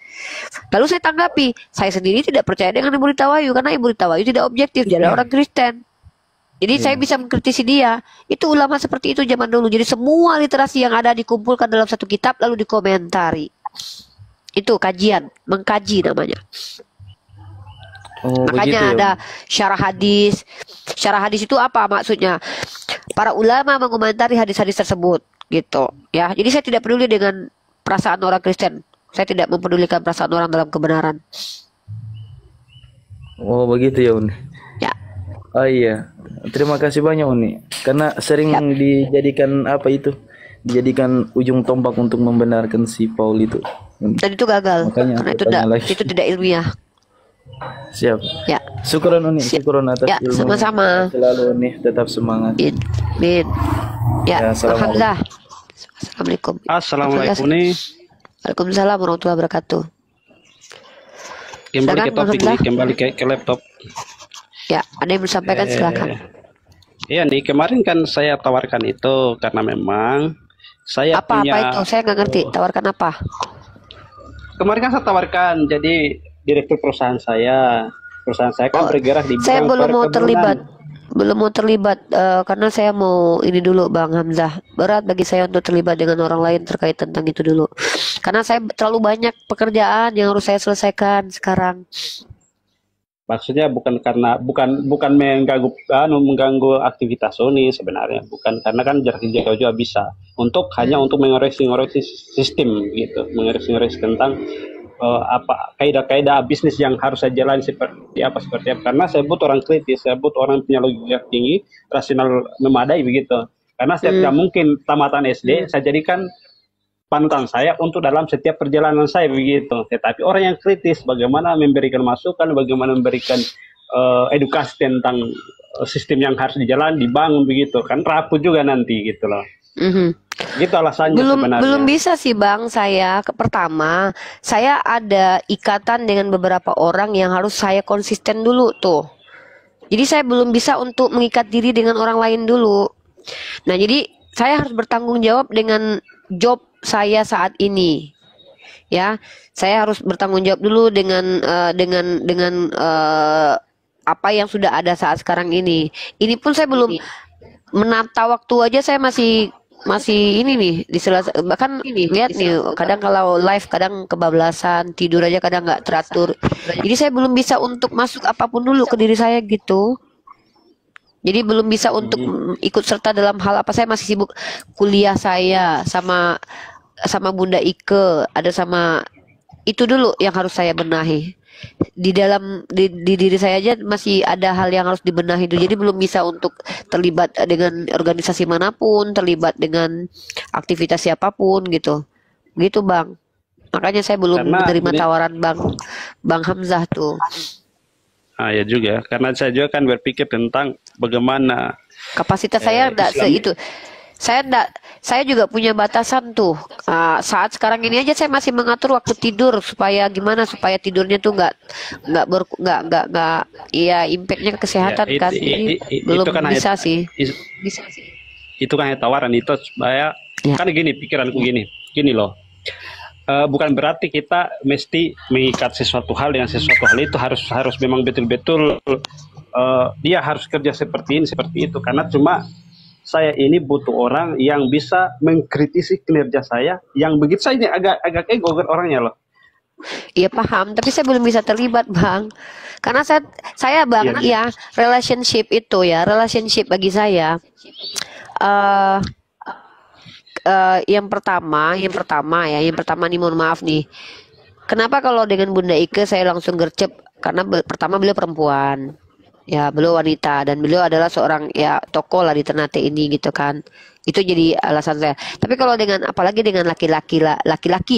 Lalu saya tanggapi, saya sendiri tidak percaya dengan Ibu Rita Wahyu karena Ibu Rita Wahyu tidak objektif, dia adalah orang Kristen. Jadi saya bisa mengkritisi dia. Itu ulama seperti itu zaman dulu. Jadi semua literasi yang ada dikumpulkan dalam satu kitab lalu dikomentari. Itu kajian, mengkaji namanya. Makanya ada syarah hadis. Syarah hadis itu apa maksudnya? Para ulama mengomentari hadis-hadis tersebut, gitu. Ya, jadi saya tidak peduli dengan perasaan orang Kristen. Saya tidak mempedulikan perasaan orang dalam kebenaran. Oh begitu ya Uni. Ya. Oh iya. Terima kasih banyak Uni. Karena sering dijadikan dijadikan ujung tombak untuk membenarkan si Paul itu. Dan itu gagal Makanya karena aku itu tanya lagi. tidak ilmiah. Siap. Ya, Syukuran Uni, syukuran atas ya, ilmunya. sama-sama. Selalu Uni tetap semangat. Bin, bin. Ya, Ya, assalamualaikum. Alhamdulillah. Assalamualaikum. Assalamualaikum nih. Waalaikumsalam warahmatullahi wabarakatuh. Kembali ke Silakan, topik nih, Alhamdulillah. kembali ke laptop. Ya, ada yang disampaikan silakan. Iya nih, kemarin kan saya tawarkan itu karena memang saya Apa punya. itu? Saya nggak ngerti. Tawarkan apa? Kemarin kan saya tawarkan, jadi direktur perusahaan saya kan bergerak di Saya bidang belum mau perkebunan. terlibat. Belum mau terlibat karena saya mau ini dulu Bang Hamzah. Berat bagi saya untuk terlibat dengan orang lain terkait tentang itu dulu. Karena saya terlalu banyak pekerjaan yang harus saya selesaikan sekarang. Maksudnya bukan mengganggu aktivitas Sony sebenarnya, bukan, karena kan jarak jauh juga bisa. Hanya untuk mengoreksi sistem gitu, mengoreksi tentang apa kaidah-kaidah bisnis yang harus saya jalani seperti apa. Karena saya butuh orang kritis, saya butuh orang punya logika tinggi, rasional memadai begitu. Karena saya tidak mungkin tamatan SD saya jadikan panutan saya untuk dalam setiap perjalanan saya begitu. Tetapi orang yang kritis, bagaimana memberikan masukan, bagaimana memberikan edukasi tentang sistem yang harus dijalani, dibangun begitu, kan rapuh juga nanti gitu loh. Gitu alasannya sebenarnya. Belum bisa sih Bang. Pertama, saya ada ikatan dengan beberapa orang yang harus saya konsisten dulu tuh. Jadi saya belum bisa untuk mengikat diri dengan orang lain dulu. Nah, jadi saya harus bertanggung jawab dengan job saya saat ini. Ya, saya harus bertanggung jawab dulu dengan apa yang sudah ada saat sekarang ini. Ini pun saya belum menata waktu aja, saya masih ini nih bahkan lihat nih, kadang kalau live kadang kebablasan, tidur aja kadang nggak teratur. Jadi saya belum bisa untuk masuk apapun dulu ke diri saya gitu. Jadi belum bisa untuk ikut serta dalam hal apa, saya masih sibuk kuliah saya sama Bunda Ike, ada sama itu dulu yang harus saya benahi. Di diri saya aja masih ada hal yang harus dibenahi dulu. Jadi belum bisa untuk terlibat dengan organisasi manapun, terlibat dengan aktivitas siapapun gitu. Gitu Bang. Makanya saya belum menerima tawaran Bang Hamzah tuh. Ya juga, karena saya juga kan berpikir tentang bagaimana kapasitas saya enggak itu. Saya juga punya batasan tuh. Saat sekarang ini aja saya masih mengatur waktu tidur supaya tidurnya tuh nggak ya impactnya ke kesehatan kan. Belum itu kan bisa hanya, sih. Itu kan hanya tawaran itu supaya kan gini pikiranku gini loh. Bukan berarti kita mesti mengikat sesuatu hal dengan sesuatu hal itu harus memang betul-betul dia harus kerja seperti ini seperti itu, karena cuma saya ini butuh orang yang bisa mengkritisi kinerja saya, yang begitu saya ini agak ego orangnya loh. Iya paham, tapi saya belum bisa terlibat Bang, karena saya Bang relationship bagi saya yang pertama nih, mohon maaf nih, kenapa kalau dengan Bunda Ike saya langsung gercep, karena pertama beliau perempuan. Ya, beliau wanita dan beliau adalah seorang tokoh lah di Ternate ini gitu kan. Itu jadi alasan saya. Tapi kalau apalagi dengan laki-laki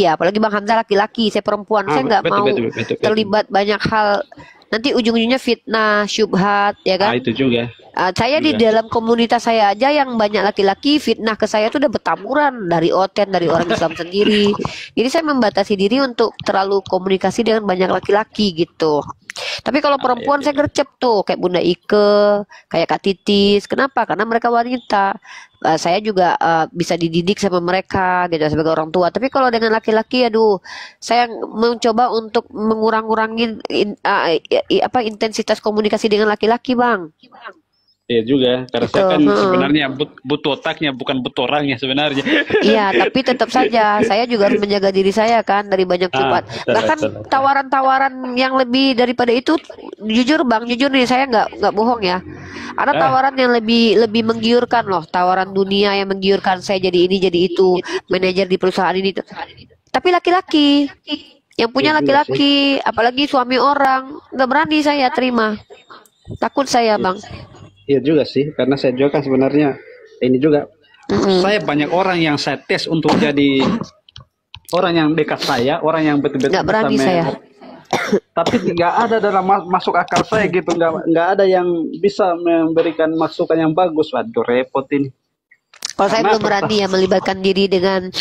ya, apalagi Bang Hamzah laki-laki, saya perempuan, saya nggak mau terlibat banyak hal. Nanti ujung-ujungnya fitnah, syubhat, ya kan? Itu juga. Saya di dalam komunitas saya aja yang banyak laki-laki, fitnah ke saya itu udah bertaburan dari oten, dari orang Islam sendiri. Jadi saya membatasi diri untuk terlalu komunikasi dengan banyak laki-laki gitu. Tapi kalau perempuan saya gercep tuh, kayak Bunda Ike, kayak Kak Titis. Kenapa? Karena mereka wanita. Saya juga bisa dididik sama mereka gitu sebagai orang tua. Tapi kalau dengan laki-laki, aduh, saya mencoba untuk mengurangi intensitas komunikasi dengan laki-laki, Bang. Iya juga, karena saya kan sebenarnya butuh otaknya, bukan butuh orangnya sebenarnya. Iya, tapi tetap saja saya juga harus menjaga diri saya kan dari banyak sifat. Bahkan tawaran-tawaran yang lebih daripada itu, jujur Bang, jujur nih saya nggak bohong ya. Ada tawaran yang lebih menggiurkan loh, tawaran dunia yang menggiurkan, saya jadi ini jadi itu, manajer di perusahaan ini. Tapi laki-laki, yang punya laki-laki, apalagi suami orang, nggak berani saya terima. Takut saya Bang. Iya juga sih, karena saya juga kan sebenarnya ini juga saya banyak orang yang saya tes untuk jadi orang yang dekat saya, orang yang betul-betul Nggak berani bisa saya. tapi nggak ada dalam masuk akal saya gitu, nggak ada yang bisa memberikan masukan yang bagus. Waduh, repot ini. Kalau saya Karena belum berani ya melibatkan diri dengan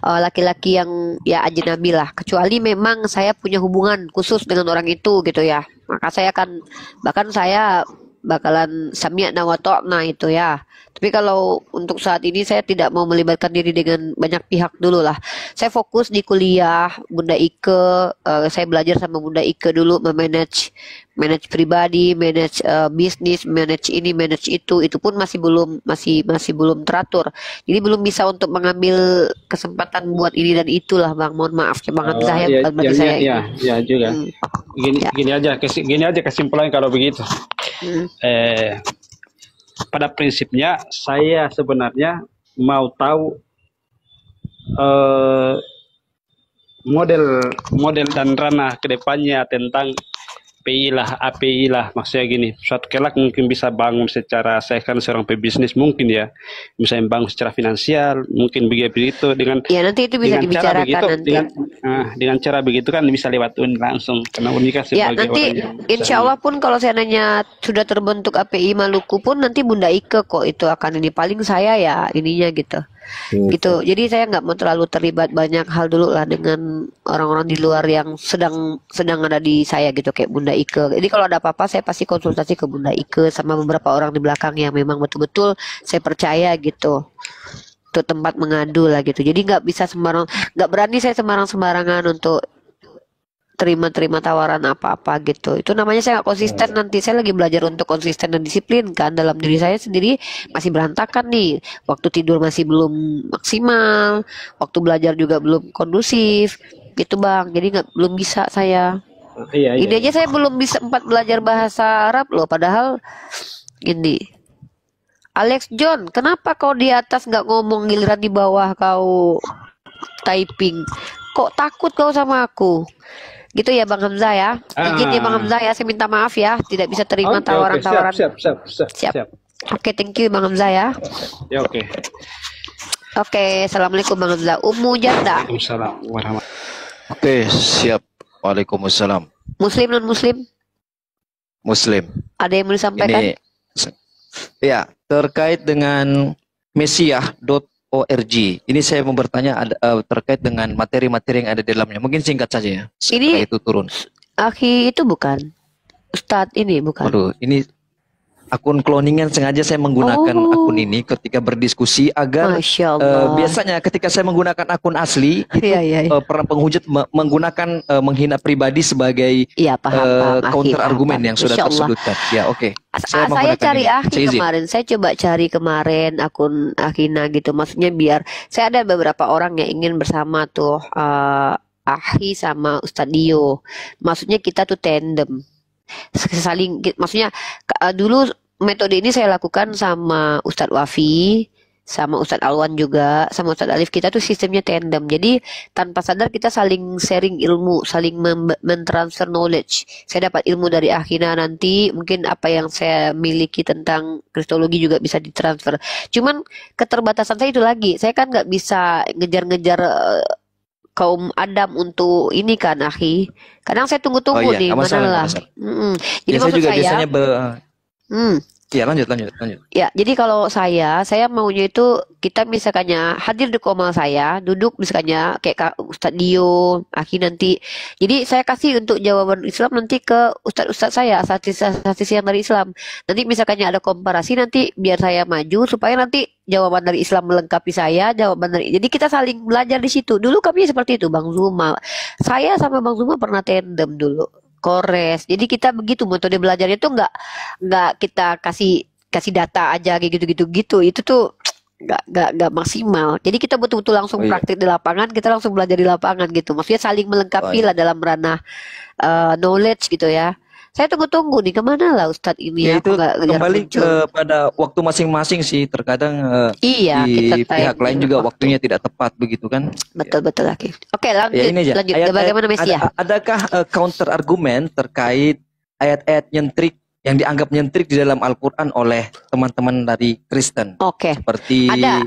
laki-laki yang ya ajnabi lah. Kecuali memang saya punya hubungan khusus dengan orang itu gitu ya. Maka saya akan, bahkan saya bakalan sami'na wa ta'na itu ya. Tapi kalau untuk saat ini saya tidak mau melibatkan diri dengan banyak pihak dulu lah. Saya fokus di kuliah, Bunda Ike, saya belajar sama Bunda Ike dulu memanage pribadi, manage bisnis, manage ini, manage itu pun masih belum teratur. Jadi belum bisa untuk mengambil kesempatan buat ini dan itulah Bang. Mohon maaf Bang, saya bagi saya. Ya juga. Gini aja kesimpulan kalau begitu. Pada prinsipnya saya sebenarnya mau tahu model dan ranah kedepannya tentang PI lah, API lah, maksudnya gini, suatu kelak mungkin bisa bangun secara, saya kan seorang pebisnis mungkin ya, misalnya bangun secara finansial, mungkin begitu dengan Ya nanti itu bisa dengan cara dibicarakan begitu, nanti. dengan cara begitu kan bisa lewat Uni langsung, karena Uni kan Ya sebagai nanti orang yang insya Allah pun kalau seandainya sudah terbentuk API Maluku pun nanti Bunda Ike kok itu akan ini, paling saya ya ininya gitu. Gitu. Jadi saya nggak mau terlalu terlibat banyak hal dulu lah dengan orang-orang di luar yang sedang ada di saya gitu kayak Bunda Ike. Jadi kalau ada apa-apa saya pasti konsultasi ke Bunda Ike sama beberapa orang di belakang yang memang betul-betul saya percaya gitu. Untuk tempat mengadu lah gitu. Jadi nggak berani saya sembarangan untuk terima tawaran apa-apa gitu. Itu namanya saya nggak konsisten. Nanti saya lagi belajar untuk konsisten dan disiplin kan. Dalam diri saya sendiri masih berantakan nih. Waktu tidur masih belum maksimal, waktu belajar juga belum kondusif gitu Bang. Jadi belum bisa saya. Ini aja saya belum bisa belajar bahasa Arab loh. Padahal gini, Alex John, kenapa kau di atas nggak ngomong, giliran di bawah kau typing? Kok takut kau sama aku? Gitu ya Bang Hamzah ya. Izin ya Bang Hamzah ya, saya minta maaf ya, tidak bisa terima tawaran-tawaran. Siap. Oke, thank you Bang Hamzah ya. Ya oke. Oke, assalamualaikum Bang Hamzah. Ummu Janda. Waalaikumsalam warahmatullahi. Oke, siap. Waalaikumsalam. Muslim non Muslim? Muslim. Ada yang mau disampaikan? Ini ya terkait dengan Mesiah.org. Ini saya mau bertanya terkait dengan materi-materi yang ada di dalamnya. Mungkin singkat saja ya. Ini itu turun. Akhi itu bukan Ustadz ini bukan. Waduh, ini akun cloningan sengaja saya menggunakan akun ini ketika berdiskusi agar biasanya ketika saya menggunakan akun asli itu para penghujat menggunakan menghina pribadi sebagai counter argumen yang sudah tersebutkan. Ya oke. Saya cari kemarin, saya coba cari kemarin akun Akhina gitu. Maksudnya biar saya ada beberapa orang yang ingin bersama tuh Ahi sama Ustadz Dio. Maksudnya kita tuh tandem. Saling, maksudnya dulu metode ini saya lakukan sama Ustadz Wafi, sama Ustadz Alwan juga, sama Ustadz Alif. Kita tuh sistemnya tandem. Jadi tanpa sadar kita saling sharing ilmu, saling mentransfer knowledge. Saya dapat ilmu dari Akhina, nanti mungkin apa yang saya miliki tentang kristologi juga bisa ditransfer. Cuman keterbatasan saya itu lagi, saya kan nggak bisa ngejar-ngejar kaum Adam untuk ini kan Akhi. Kadang saya tunggu-tunggu nih mana lah. Jadi maksud juga saya biasanya ya lanjut. Ya, jadi kalau saya maunya itu kita misalkannya hadir di komal saya, duduk misalkannya kayak Ustadz Dio, Akhi nanti. Jadi saya kasih untuk jawaban Islam nanti ke Ustadz saya, asatidz yang dari Islam. Nanti misalkannya ada komparasi nanti biar saya maju supaya nanti jawaban dari Islam melengkapi saya, jadi kita saling belajar di situ. Dulu kami seperti itu Bang Zuma. Saya sama Bang Zuma pernah tandem dulu. Kores. Jadi kita begitu metode belajarnya tuh nggak kita kasih data aja kayak gitu. Itu tuh nggak maksimal. Jadi kita betul-betul langsung praktik di lapangan, kita langsung belajar di lapangan gitu. Maksudnya saling melengkapi lah dalam ranah knowledge gitu ya. Saya tunggu-tunggu nih kemana lah Ustadz ini ya. Itu kembali muncul. kepada waktu masing-masing sih. Terkadang di pihak lain juga waktunya tidak tepat begitu kan. Betul lagi. Oke, lanjut. Ya, ini aja. Lanjut. Bagaimana Mesiah? Adakah counter argumen terkait ayat-ayat nyentrik yang dianggap nyentrik di dalam Al-Quran oleh teman-teman dari Kristen? Oke. Seperti ada.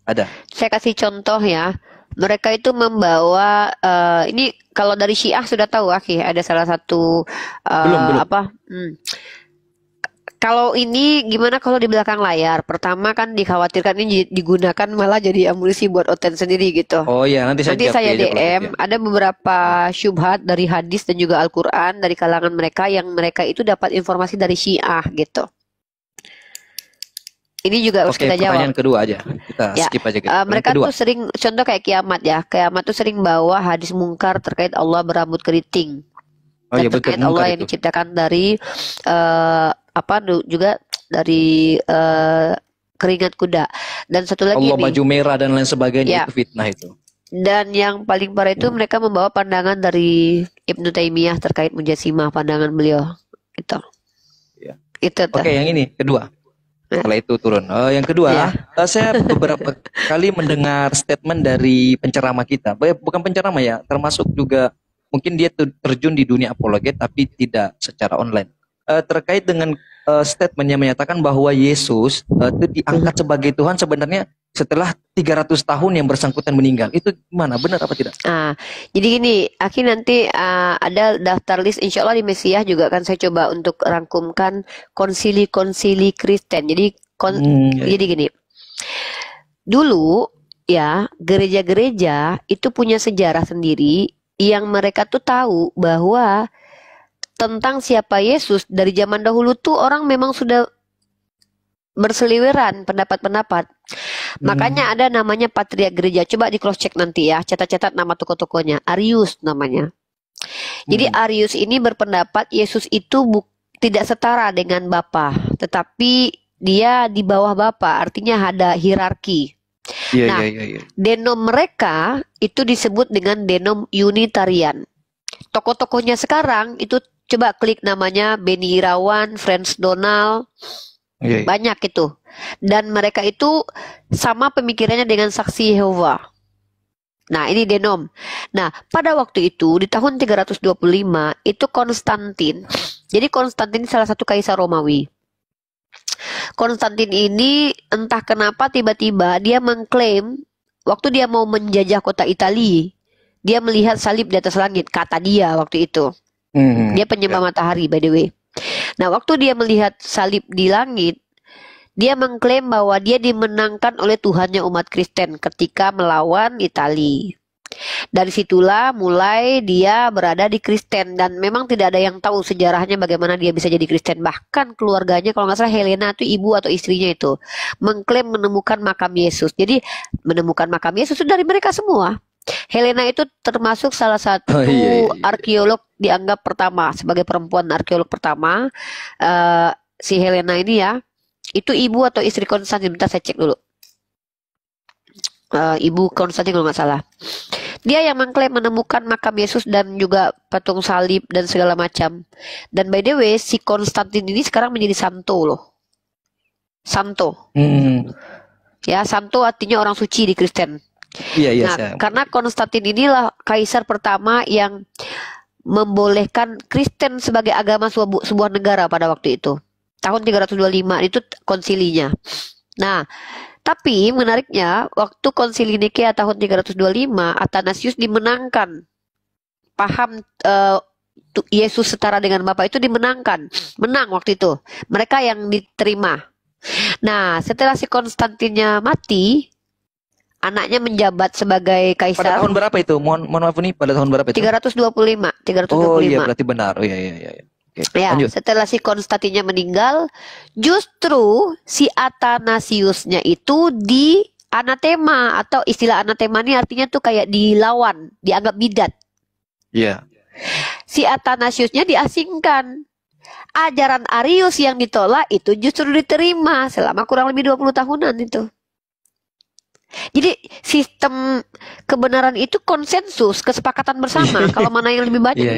Ada. Saya kasih contoh ya. Mereka itu membawa ini kalau dari Syiah sudah tahu, Aki, ada salah satu Belum. apa? Kalau ini gimana kalau di belakang layar? Pertama kan dikhawatirkan ini digunakan malah jadi amunisi buat Oten sendiri gitu. Oh iya, nanti Nanti saya jawab ya. DM, ada beberapa syubhat dari hadis dan juga Al-Quran dari kalangan mereka yang mereka itu dapat informasi dari Syiah gitu. Ini juga harus kita jawab. Pertanyaan kedua aja. Kita Ya, skip aja. mereka tuh sering, contoh kayak kiamat ya. Kiamat tuh sering bawa hadis mungkar terkait Allah berambut keriting. Oh Dan iya betul, terkait Allah mungkar yang itu. diciptakan dari juga dari keringat kuda. Dan satu lagi Allah nih, baju merah dan lain sebagainya, Ya. itu fitnah itu. dan yang paling parah itu mereka membawa pandangan dari Ibnu Taimiyah terkait Mujassimah, pandangan beliau gitu. Ya. Itu tuh. Oke, yang ini kedua. Ya. Setelah itu turun. Yang kedua, Ya. saya beberapa kali mendengar statement dari penceramah kita. Bukan penceramah ya, termasuk juga mungkin dia terjun di dunia apologet tapi tidak secara online. Terkait dengan statement yang menyatakan bahwa Yesus itu diangkat sebagai Tuhan sebenarnya setelah 300 tahun yang bersangkutan meninggal. Itu gimana? Benar apa tidak? Jadi gini, Aki nanti ada daftar list, insya Allah di Mesiah juga akan saya coba untuk rangkumkan konsili-konsili Kristen. Jadi jadi gini, dulu ya gereja-gereja itu punya sejarah sendiri yang mereka tuh tahu bahwa tentang siapa Yesus dari zaman dahulu tuh orang memang sudah berseliweran pendapat-pendapat. Makanya ada namanya patriark gereja. Coba di cross check nanti ya, catat-catat nama tokoh-tokohnya. Arius namanya. Jadi Arius ini berpendapat Yesus itu tidak setara dengan Bapa, tetapi dia di bawah Bapa, artinya ada hierarki. Nah, denom mereka itu disebut dengan denom Unitarian. Tokoh-tokohnya sekarang itu coba klik namanya Beni Irawan, Franz Donald, banyak itu. Dan mereka itu sama pemikirannya dengan Saksi Yehova. Nah, ini denom. Nah, pada waktu itu di tahun 325 itu Konstantin. Jadi Konstantin salah satu kaisar Romawi. Konstantin ini entah kenapa tiba-tiba dia mengklaim waktu dia mau menjajah kota Italia, dia melihat salib di atas langit, kata dia waktu itu. Dia penyembah matahari, by the way. Nah, waktu dia melihat salib di langit, dia mengklaim bahwa dia dimenangkan oleh Tuhannya umat Kristen ketika melawan Italia. Dari situlah mulai dia berada di Kristen, dan memang tidak ada yang tahu sejarahnya bagaimana dia bisa jadi Kristen. Bahkan keluarganya, kalau nggak salah Helena itu ibu atau istrinya itu mengklaim menemukan makam Yesus. Jadi menemukan makam Yesus itu dari mereka semua. Helena itu termasuk salah satu arkeolog dianggap pertama, sebagai perempuan arkeolog pertama. Si Helena ini ya, itu ibu atau istri Konstantin, bentar saya cek dulu. Ibu Konstantin kalau nggak salah. Dia yang mengklaim menemukan makam Yesus dan juga patung salib dan segala macam. Dan by the way, si Konstantin ini sekarang menjadi santo loh. Santo. Ya, santo artinya orang suci di Kristen. Nah, karena Konstantin inilah kaisar pertama yang membolehkan Kristen sebagai agama sebuah negara pada waktu itu. Tahun 325 itu konsilinya. Nah, tapi menariknya waktu konsili Nikea tahun 325, Athanasius dimenangkan. Paham Yesus setara dengan Bapa itu dimenangkan. Menang waktu itu. Mereka yang diterima. Nah, setelah si Konstantinnya mati, anaknya menjabat sebagai kaisar. Pada tahun berapa itu? Mohon maaf nih, pada tahun berapa itu? 325. Oh iya, berarti benar. Oh iya. Ya, setelah si Konstantinnya meninggal, justru si Athanasiusnya itu di anatema, atau istilah anatema ini artinya tuh kayak dilawan, dianggap bidat. Iya. Si Athanasiusnya diasingkan. Ajaran Arius yang ditolak itu justru diterima selama kurang lebih 20 tahunan itu. Jadi sistem kebenaran itu konsensus, kesepakatan bersama. Kalau mana yang lebih banyak,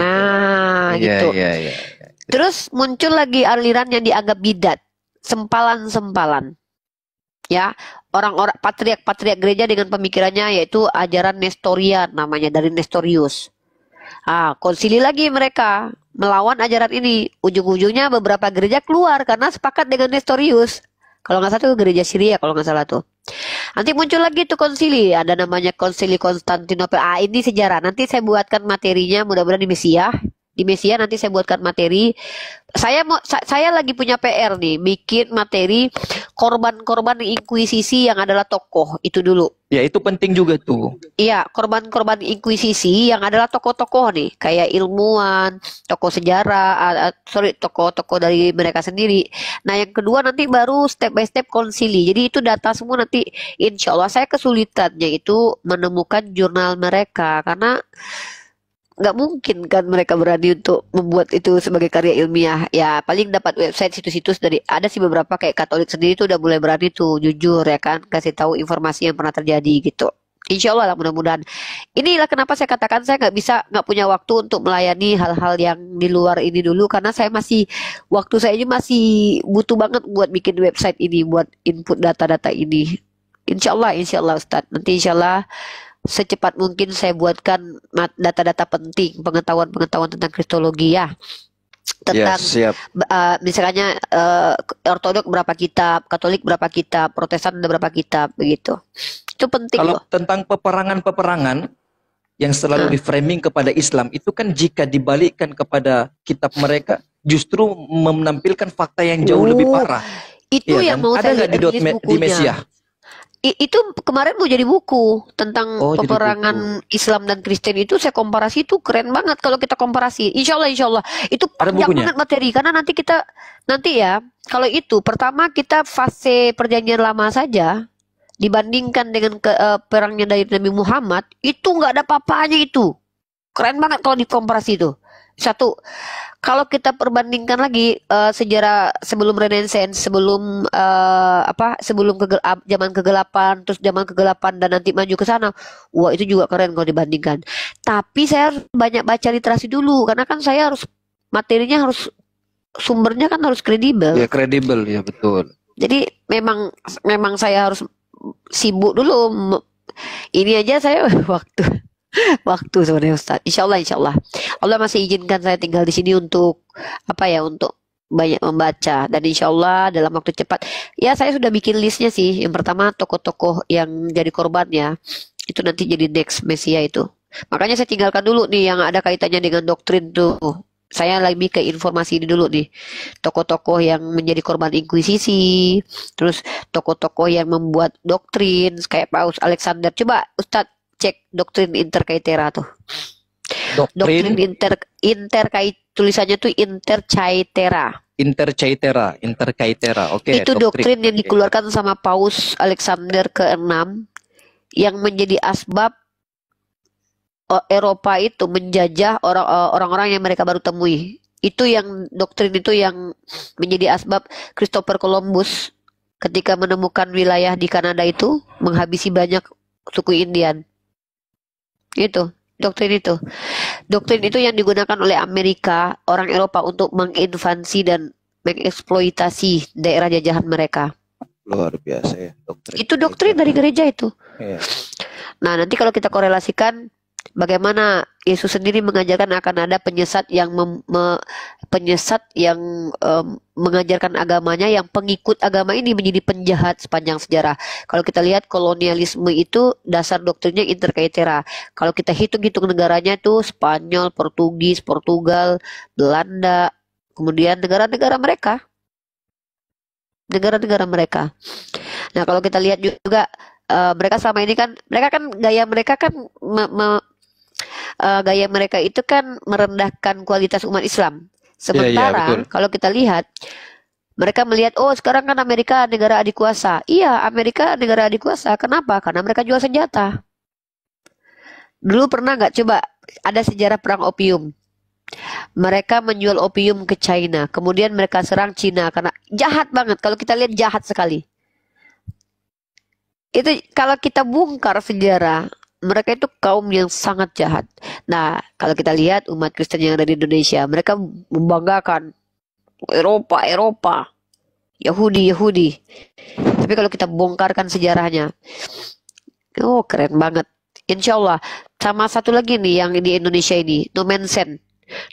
gitu. Terus muncul lagi aliran yang dianggap bidat, sempalan-sempalan. Ya, orang-orang patriark gereja dengan pemikirannya yaitu ajaran Nestorian, namanya dari Nestorius. Konsili lagi mereka melawan ajaran ini. Ujung-ujungnya beberapa gereja keluar karena sepakat dengan Nestorius. Kalau nggak salah itu gereja Syria, kalau nggak salah tuh. Nanti muncul lagi tuh konsili, ada namanya konsili Konstantinopel. Ah, ini sejarah. Nanti saya buatkan materinya, mudah-mudahan di Mesia. Di Mesia nanti saya buatkan materi. Saya lagi punya PR nih, bikin materi korban-korban inkuisisi yang adalah tokoh itu dulu. Ya, itu penting juga tuh. Iya, korban-korban inkuisisi yang adalah tokoh-tokoh nih, kayak ilmuwan, tokoh sejarah, tokoh-tokoh dari mereka sendiri. Nah, yang kedua nanti baru step by step konsili. Jadi itu data semua nanti, insya Allah. Saya kesulitannya itu menemukan jurnal mereka karena nggak mungkin kan mereka berani untuk membuat itu sebagai karya ilmiah. Ya paling dapat website situs-situs dari, ada sih beberapa kayak Katolik sendiri tuh udah mulai berani tuh jujur ya kan, kasih tahu informasi yang pernah terjadi gitu. Insya Allah lah, mudah-mudahan. Inilah kenapa saya katakan saya nggak punya waktu untuk melayani hal-hal yang di luar ini dulu, karena saya waktu saya ini masih butuh banget buat bikin website ini, buat input data-data ini. Insya Allah Ustadz, nanti insya Allah secepat mungkin saya buatkan data-data penting, pengetahuan-pengetahuan tentang kristologi ya. Tentang misalnya Ortodok berapa kitab, Katolik berapa kitab, Protestan ada berapa kitab, begitu. Itu penting. Kalau loh. tentang peperangan-peperangan yang selalu di-framing kepada Islam, itu kan jika dibalikkan kepada kitab mereka justru menampilkan fakta yang jauh lebih parah. Itu ya yang kan? mau Ada saya nggak di Mesia? Itu kemarin mau jadi buku tentang peperangan Islam dan Kristen, itu saya komparasi, itu keren banget kalau kita komparasi. Insya Allah itu panjang banget materi, karena nanti ya kalau itu pertama kita fase perjanjian lama saja dibandingkan dengan perangnya dari Nabi Muhammad, itu nggak ada apa-apanya, itu keren banget kalau dikomparasi itu. Satu, kalau kita perbandingkan lagi sejarah sebelum Renaissance, sebelum zaman kegelapan, terus zaman kegelapan dan nanti maju ke sana, wah itu juga keren kalau dibandingkan. Tapi saya harus banyak baca literasi dulu, karena kan saya harus materinya sumbernya kan harus kredibel. Ya kredibel, ya betul. Jadi memang saya harus sibuk dulu. Ini aja saya waktu sebenarnya Ustaz. Insya Allah Allah masih izinkan saya tinggal di sini untuk untuk banyak membaca, dan insya Allah dalam waktu cepat ya saya sudah bikin listnya sih. Yang pertama tokoh-tokoh yang jadi korbannya itu nanti jadi next Mesia itu. Makanya saya tinggalkan dulu nih yang ada kaitannya dengan doktrin tuh. Saya lagi ke informasi ini dulu nih, tokoh-tokoh yang menjadi korban inkuisisi, terus tokoh-tokoh yang membuat doktrin kayak Paus Alexander. Coba Ustadz cek doktrin Intercaetera tuh. Doktrin tulisannya tuh Intercaetera. Intercaetera. Oke. Itu doktrin yang dikeluarkan sama Paus Alexander ke-6 yang menjadi asbab Eropa itu menjajah orang-orang yang mereka baru temui. Doktrin itu yang menjadi asbab Christopher Columbus ketika menemukan wilayah di Kanada itu menghabisi banyak suku Indian. Itu doktrin itu yang digunakan oleh Amerika, orang Eropa untuk menginvasi dan mengeksploitasi daerah jajahan mereka. Luar biasa ya doktrin. Itu doktrin dari gereja itu. Iya. Nah, nanti kalau kita korelasikan bagaimana Yesus sendiri mengajarkan akan ada penyesat yang mengajarkan agamanya, yang pengikut agama ini menjadi penjahat sepanjang sejarah. Kalau kita lihat kolonialisme itu dasar doktrinnya Intercaetera. Kalau kita hitung-hitung negaranya itu Spanyol, Portugis, Portugal, Belanda, kemudian negara-negara mereka. Nah, kalau kita lihat juga mereka selama ini kan gaya mereka itu kan merendahkan kualitas umat Islam. Sementara kalau kita lihat, mereka melihat, oh sekarang kan Amerika negara adik kuasa. Iya, Amerika negara adik kuasa. Kenapa? Karena mereka jual senjata. Dulu pernah nggak coba ada sejarah perang opium? Mereka menjual opium ke China, kemudian mereka serang Cina karena jahat banget. Kalau kita lihat jahat sekali. Itu kalau kita bongkar sejarah, mereka itu kaum yang sangat jahat. Nah, kalau kita lihat umat Kristen yang ada di Indonesia, mereka membanggakan Eropa, Yahudi. Tapi kalau kita bongkarkan sejarahnya, oh keren banget. Insya Allah. Sama satu lagi nih yang di Indonesia ini, Nomensen.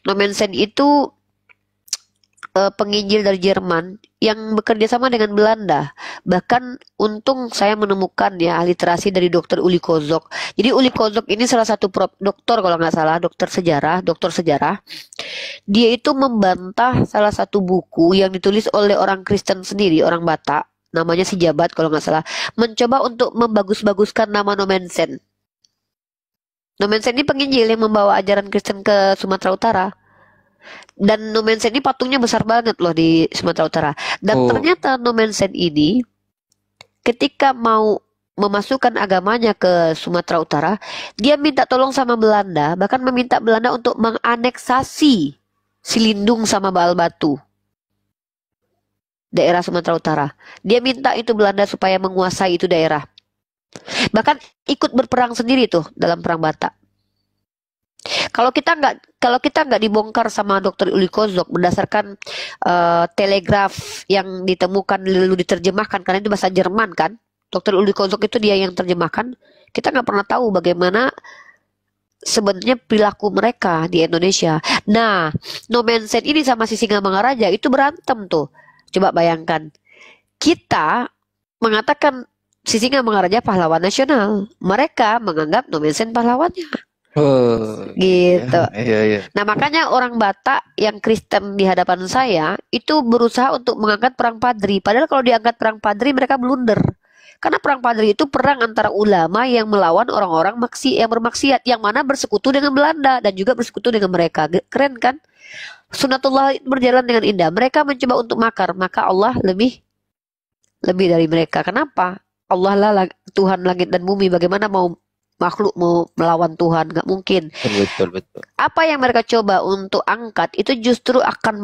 Nomensen itu penginjil dari Jerman yang bekerja sama dengan Belanda. Bahkan untung saya menemukan ya literasi dari Dokter Uli Kozok. Jadi Uli Kozok ini salah satu dokter kalau nggak salah, dokter sejarah. Dia itu membantah salah satu buku yang ditulis oleh orang Kristen sendiri, orang Batak, namanya si Jabat kalau nggak salah, mencoba untuk membagus-baguskan nama Nomensen. Nomensen ini penginjil yang membawa ajaran Kristen ke Sumatera Utara. Dan Nomensen ini patungnya besar banget loh di Sumatera Utara. Dan ternyata Nomensen ini ketika mau memasukkan agamanya ke Sumatera Utara, dia minta tolong sama Belanda, bahkan meminta Belanda untuk menganeksasi Silindung sama Baal Batu, daerah Sumatera Utara. Dia minta itu Belanda supaya menguasai itu daerah. Bahkan ikut berperang sendiri tuh dalam perang Batak. Kalau kita nggak dibongkar sama Dokter Uli Kozok berdasarkan telegraf yang ditemukan lalu diterjemahkan, karena itu bahasa Jerman kan, Dokter Uli Kozok itu dia yang terjemahkan, kita nggak pernah tahu bagaimana sebenarnya perilaku mereka di Indonesia. Nah, Nomensen ini sama si Singamangaraja itu berantem tuh. Coba bayangkan, kita mengatakan si Singamangaraja pahlawan nasional, mereka menganggap Nomensen pahlawannya. Gitu. Iya. Nah, makanya orang Batak yang Kristen di hadapan saya itu berusaha untuk mengangkat perang Padri. Padahal kalau diangkat perang Padri mereka blunder. Karena perang Padri itu perang antara ulama yang melawan orang-orang yang bermaksiat, yang mana bersekutu dengan Belanda dan juga bersekutu dengan mereka. Keren kan? Sunatullah berjalan dengan indah. Mereka mencoba untuk makar, maka Allah lebih dari mereka. Kenapa? Allah lah Tuhan langit dan bumi. Bagaimana makhluk mau melawan Tuhan? Gak mungkin. Betul. Apa yang mereka coba untuk angkat itu justru akan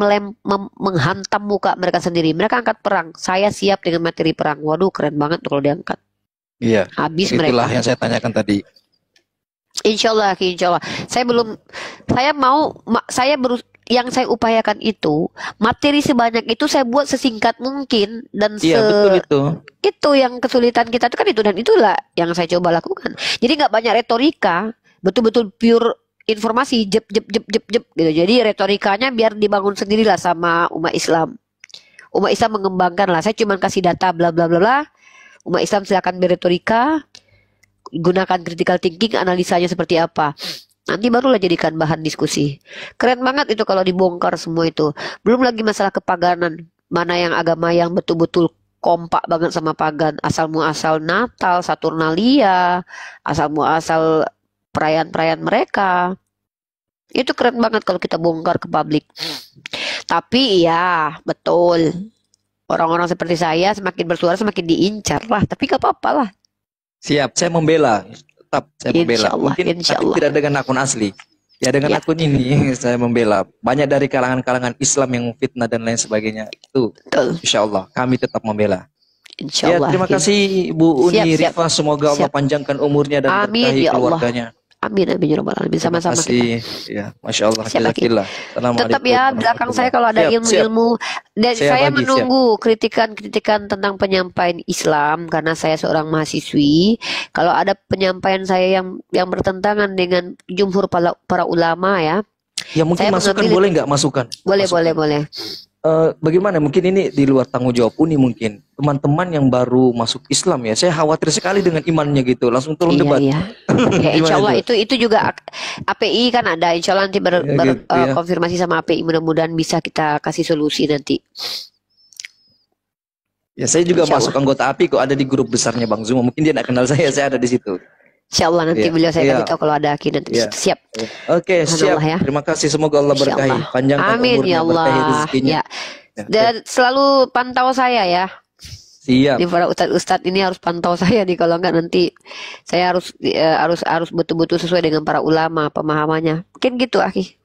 menghantam muka mereka sendiri. Mereka angkat perang. Saya siap dengan materi perang. Waduh, keren banget tuh kalau diangkat. Iya. Habis Itulah mereka. yang saya tanyakan tadi. Insya Allah. Yang saya upayakan itu materi sebanyak itu saya buat sesingkat mungkin dan betul itu yang kesulitan kita itu kan itu, dan itulah yang saya coba lakukan. Jadi nggak banyak retorika, betul-betul pure informasi jep gitu. Jadi retorikanya biar dibangun sendirilah sama umat Islam. Umat Islam mengembangkan lah. Saya cuma kasih data bla bla bla bla. Umat Islam silakan berretorika, gunakan critical thinking, analisanya seperti apa. Nanti barulah jadikan bahan diskusi. Keren banget itu kalau dibongkar semua itu. Belum lagi masalah kepaganan. Mana yang agama yang betul-betul kompak banget sama pagan. Asal muasal Natal, Saturnalia, asal muasal perayaan-perayaan mereka. Itu keren banget kalau kita bongkar ke publik. Tapi ya betul, orang-orang seperti saya semakin bersuara semakin diincar lah. Tapi gak apa-apa lah. Siap, saya membela. Tetap saya membela. Mungkin tapi tidak dengan akun asli. Ya dengan akun ini saya membela. Banyak dari kalangan-kalangan Islam yang fitnah dan lain sebagainya. Itu insya Allah kami tetap membela. Insya Allah. Terima kasih Bu Uni Rifa. Semoga Allah panjangkan umurnya dan berkahi keluarganya. Amin ya rabbal alamin. Sama-sama kita. Ya, masya Allah. Tetap ya belakang saya kalau ada ilmu-ilmu. Dan saya menunggu kritikan-kritikan tentang penyampaian Islam karena saya seorang mahasiswi. Kalau ada penyampaian saya yang bertentangan dengan jumhur para ulama ya. Ya mungkin masukan boleh nggak masukan? Boleh. Bagaimana mungkin ini di luar tanggung jawab Uni, mungkin teman-teman yang baru masuk Islam ya, saya khawatir sekali dengan imannya gitu, langsung turun debat. Ya, insya Allah itu juga API kan ada, insya Allah nanti konfirmasi sama API, mudah-mudahan bisa kita kasih solusi nanti. Ya saya juga masuk anggota API kok, ada di grup besarnya Bang Zuma, mungkin dia tidak kenal saya ada di situ. Insya Allah nanti beliau saya kasih tahu kalau ada Aki nanti. Siap. Oke, siap. Ya. Terima kasih, semoga Allah berkahi, panjangkan umurnya, berkahi rezekinya. Dan selalu pantau saya ya. Siap. Ini para ustadz ini harus pantau saya nih, kalau enggak nanti saya harus betul-betul sesuai dengan para ulama pemahamannya. Mungkin gitu Aki.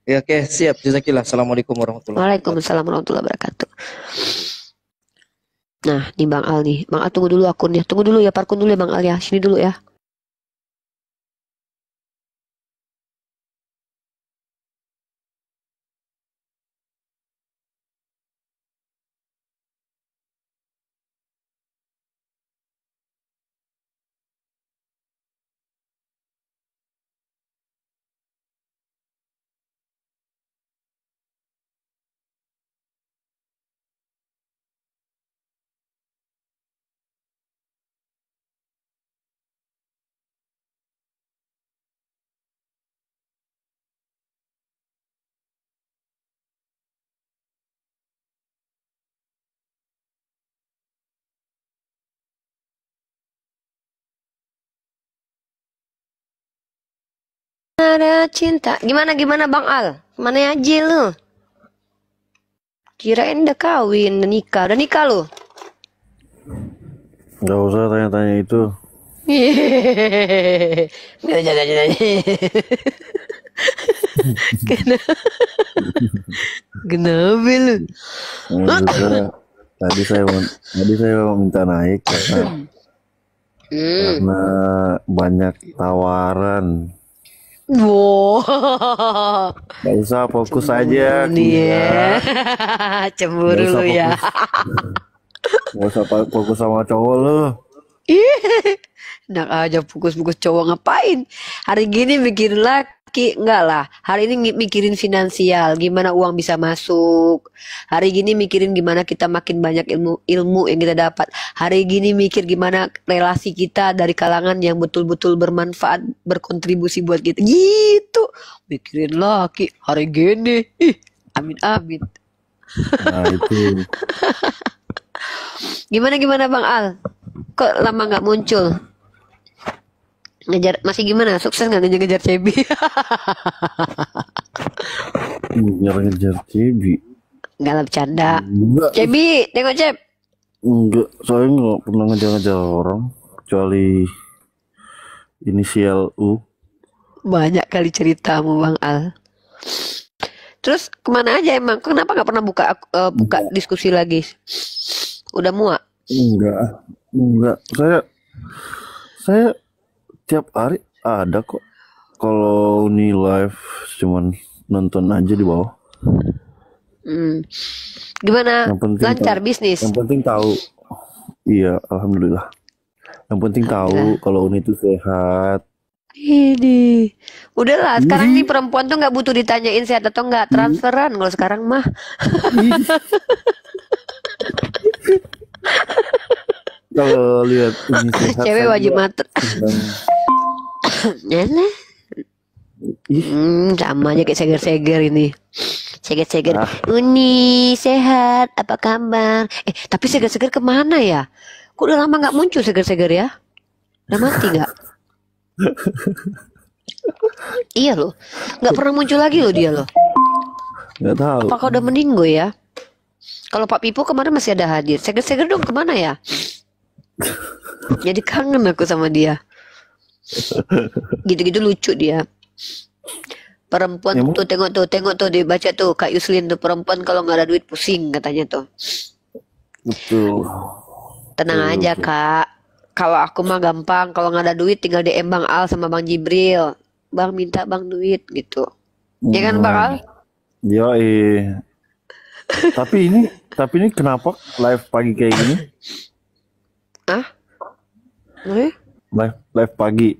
Ya, oke, siap. Jazakillah. Assalamualaikum warahmatullahi wabarakatuh. Waalaikumsalam warahmatullahi wabarakatuh. Nah, nih Bang Al nih. Bang Al tunggu dulu akunnya. Tunggu dulu ya, parkun dulu ya Bang Al ya. Sini dulu ya. ada cinta. Gimana Bang Al? Mana aja lu? Kirain udah kawin, udah nikah lu. Gak usah tanya-tanya itu. Nggak jangan. Kenapa lu? Tadi saya mau minta naik karena banyak tawaran. Wow. Gak usah, fokus aja. Iya. Cemburu lu ya. Gak usah fokus sama cowok lu. Enak aja fokus cowok ngapain? Hari gini mikirin laki, enggak lah. Hari ini mikirin finansial, gimana uang bisa masuk. Hari gini mikirin gimana kita makin banyak ilmu yang kita dapat. Hari gini mikir gimana relasi kita dari kalangan yang betul-betul bermanfaat, berkontribusi buat kita. Gitu. Mikirin laki hari gini. Amin. Nah itu. Gimana Bang Al? Kok lama nggak muncul? Masih gimana? Sukses nggak ngejar Cebi? Ngejar Cebi? Nggak lah, bercanda. Cebi, tengok Cep. Enggak, saya nggak pernah ngejar orang kecuali inisial U. Banyak kali ceritamu Bang Al. Terus kemana aja emang? Kenapa nggak pernah buka diskusi lagi? Udah muak? Enggak. Saya tiap hari ada kok. Kalau ini live cuman nonton aja di bawah. Gimana? Lancar bisnis? Yang penting tahu. Iya, alhamdulillah. Yang penting tahu kalau Uni itu sehat. Ini udahlah, sekarang ini perempuan tuh nggak butuh ditanyain sehat atau nggak, transferan kalau sekarang mah. Kalau lihat ini sehat, cewek wajib mater. Nenek. Sama aja kayak seger-seger ini. Seger-seger. Uni sehat, apa kabar? Tapi seger-seger kemana ya? Kok udah lama nggak muncul seger-seger ya? Udah mati nggak? Iya loh, nggak pernah muncul lagi loh dia loh. Nggak tahu. Apakah udah meninggal ya? Kalau Pak Pipo kemarin masih ada hadir. Seger-seger dong kemana ya? Jadi kangen aku sama dia. Gitu-gitu lucu dia. Perempuan tuh tengok tuh dibaca tuh Kak Yuslin tuh, perempuan kalau nggak ada duit pusing katanya tuh. Betul. Tenang aja Kak. Kalau aku mah gampang, kalau nggak ada duit tinggal DM Bang Al sama Bang Jibril. Bang minta Bang duit gitu. Ya kan Bang Al? Yoi. Tapi ini kenapa live pagi kayak gini? Live pagi.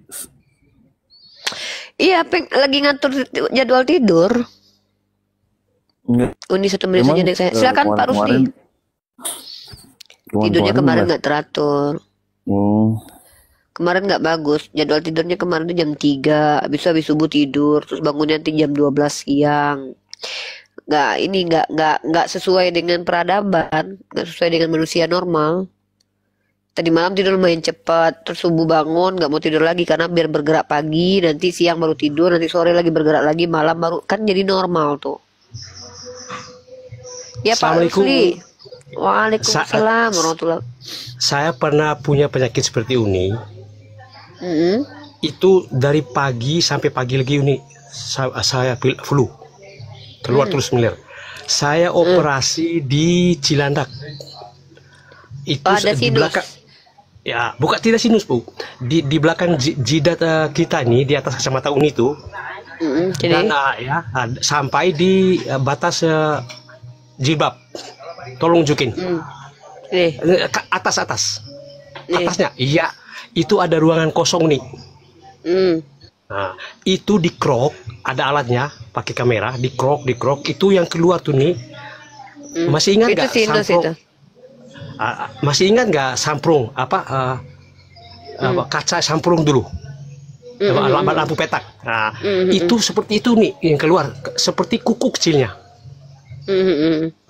Iya, lagi ngatur jadwal tidur. Enggak. Uni 1 menit saja nih saya. Silakan Pak Rusdi. Tidurnya kemarin nggak teratur. Kemarin nggak bagus. Jadwal tidurnya kemarin tuh jam 3, habis subuh tidur, terus bangunnya nanti jam 12 siang. Nggak sesuai dengan peradaban, nggak sesuai dengan manusia normal. Tadi malam tidur lumayan cepat, terus subuh bangun nggak mau tidur lagi karena biar bergerak pagi, nanti siang baru tidur, nanti sore lagi bergerak lagi, malam baru kan jadi normal tuh. Ya Pak Rusli. Waalaikumsalam warahmatullahi. Saya pernah punya penyakit seperti Uni. Itu dari pagi sampai pagi lagi Uni. Saya flu. Keluar terus mengalir. Saya operasi di Cilandak. Itu di belakang. Ya, bukan tidak sinus Bu. Di belakang jidat kita ini di atas kacamata Uni itu. Dan sampai di batas jilbab. Tolong unjukin. Atas. Atasnya. Iya, itu ada ruangan kosong nih. Nah, itu dikrok, ada alatnya, pakai kamera, dikrok, itu yang keluar tuh nih. Masih ingat nggak samprong? Masih ingat nggak samprong kaca samprong dulu, lampu petak. Nah, itu seperti itu nih yang keluar, seperti kuku kecilnya.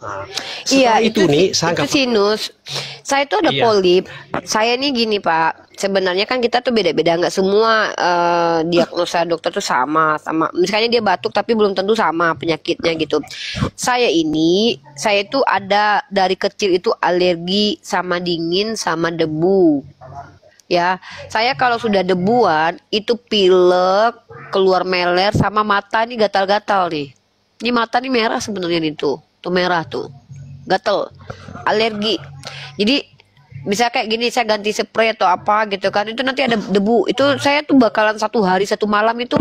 Nah, Iya, setelah itu nih, saya itu sinus. Saya tuh ada polip. Saya nih gini Pak, sebenarnya kan kita tuh beda-beda, nggak semua diagnosa dokter tuh sama. Misalnya dia batuk tapi belum tentu sama penyakitnya gitu. Saya tuh ada dari kecil itu alergi sama dingin sama debu. Ya, saya kalau sudah debuan itu pilek, keluar meler sama mata nih gatal-gatal nih. Ini mata nih merah sebenarnya nih tuh merah tuh, gatel, alergi. Jadi bisa kayak gini, saya ganti spray atau apa gitu kan, itu nanti ada debu, itu saya tuh bakalan 1 hari 1 malam itu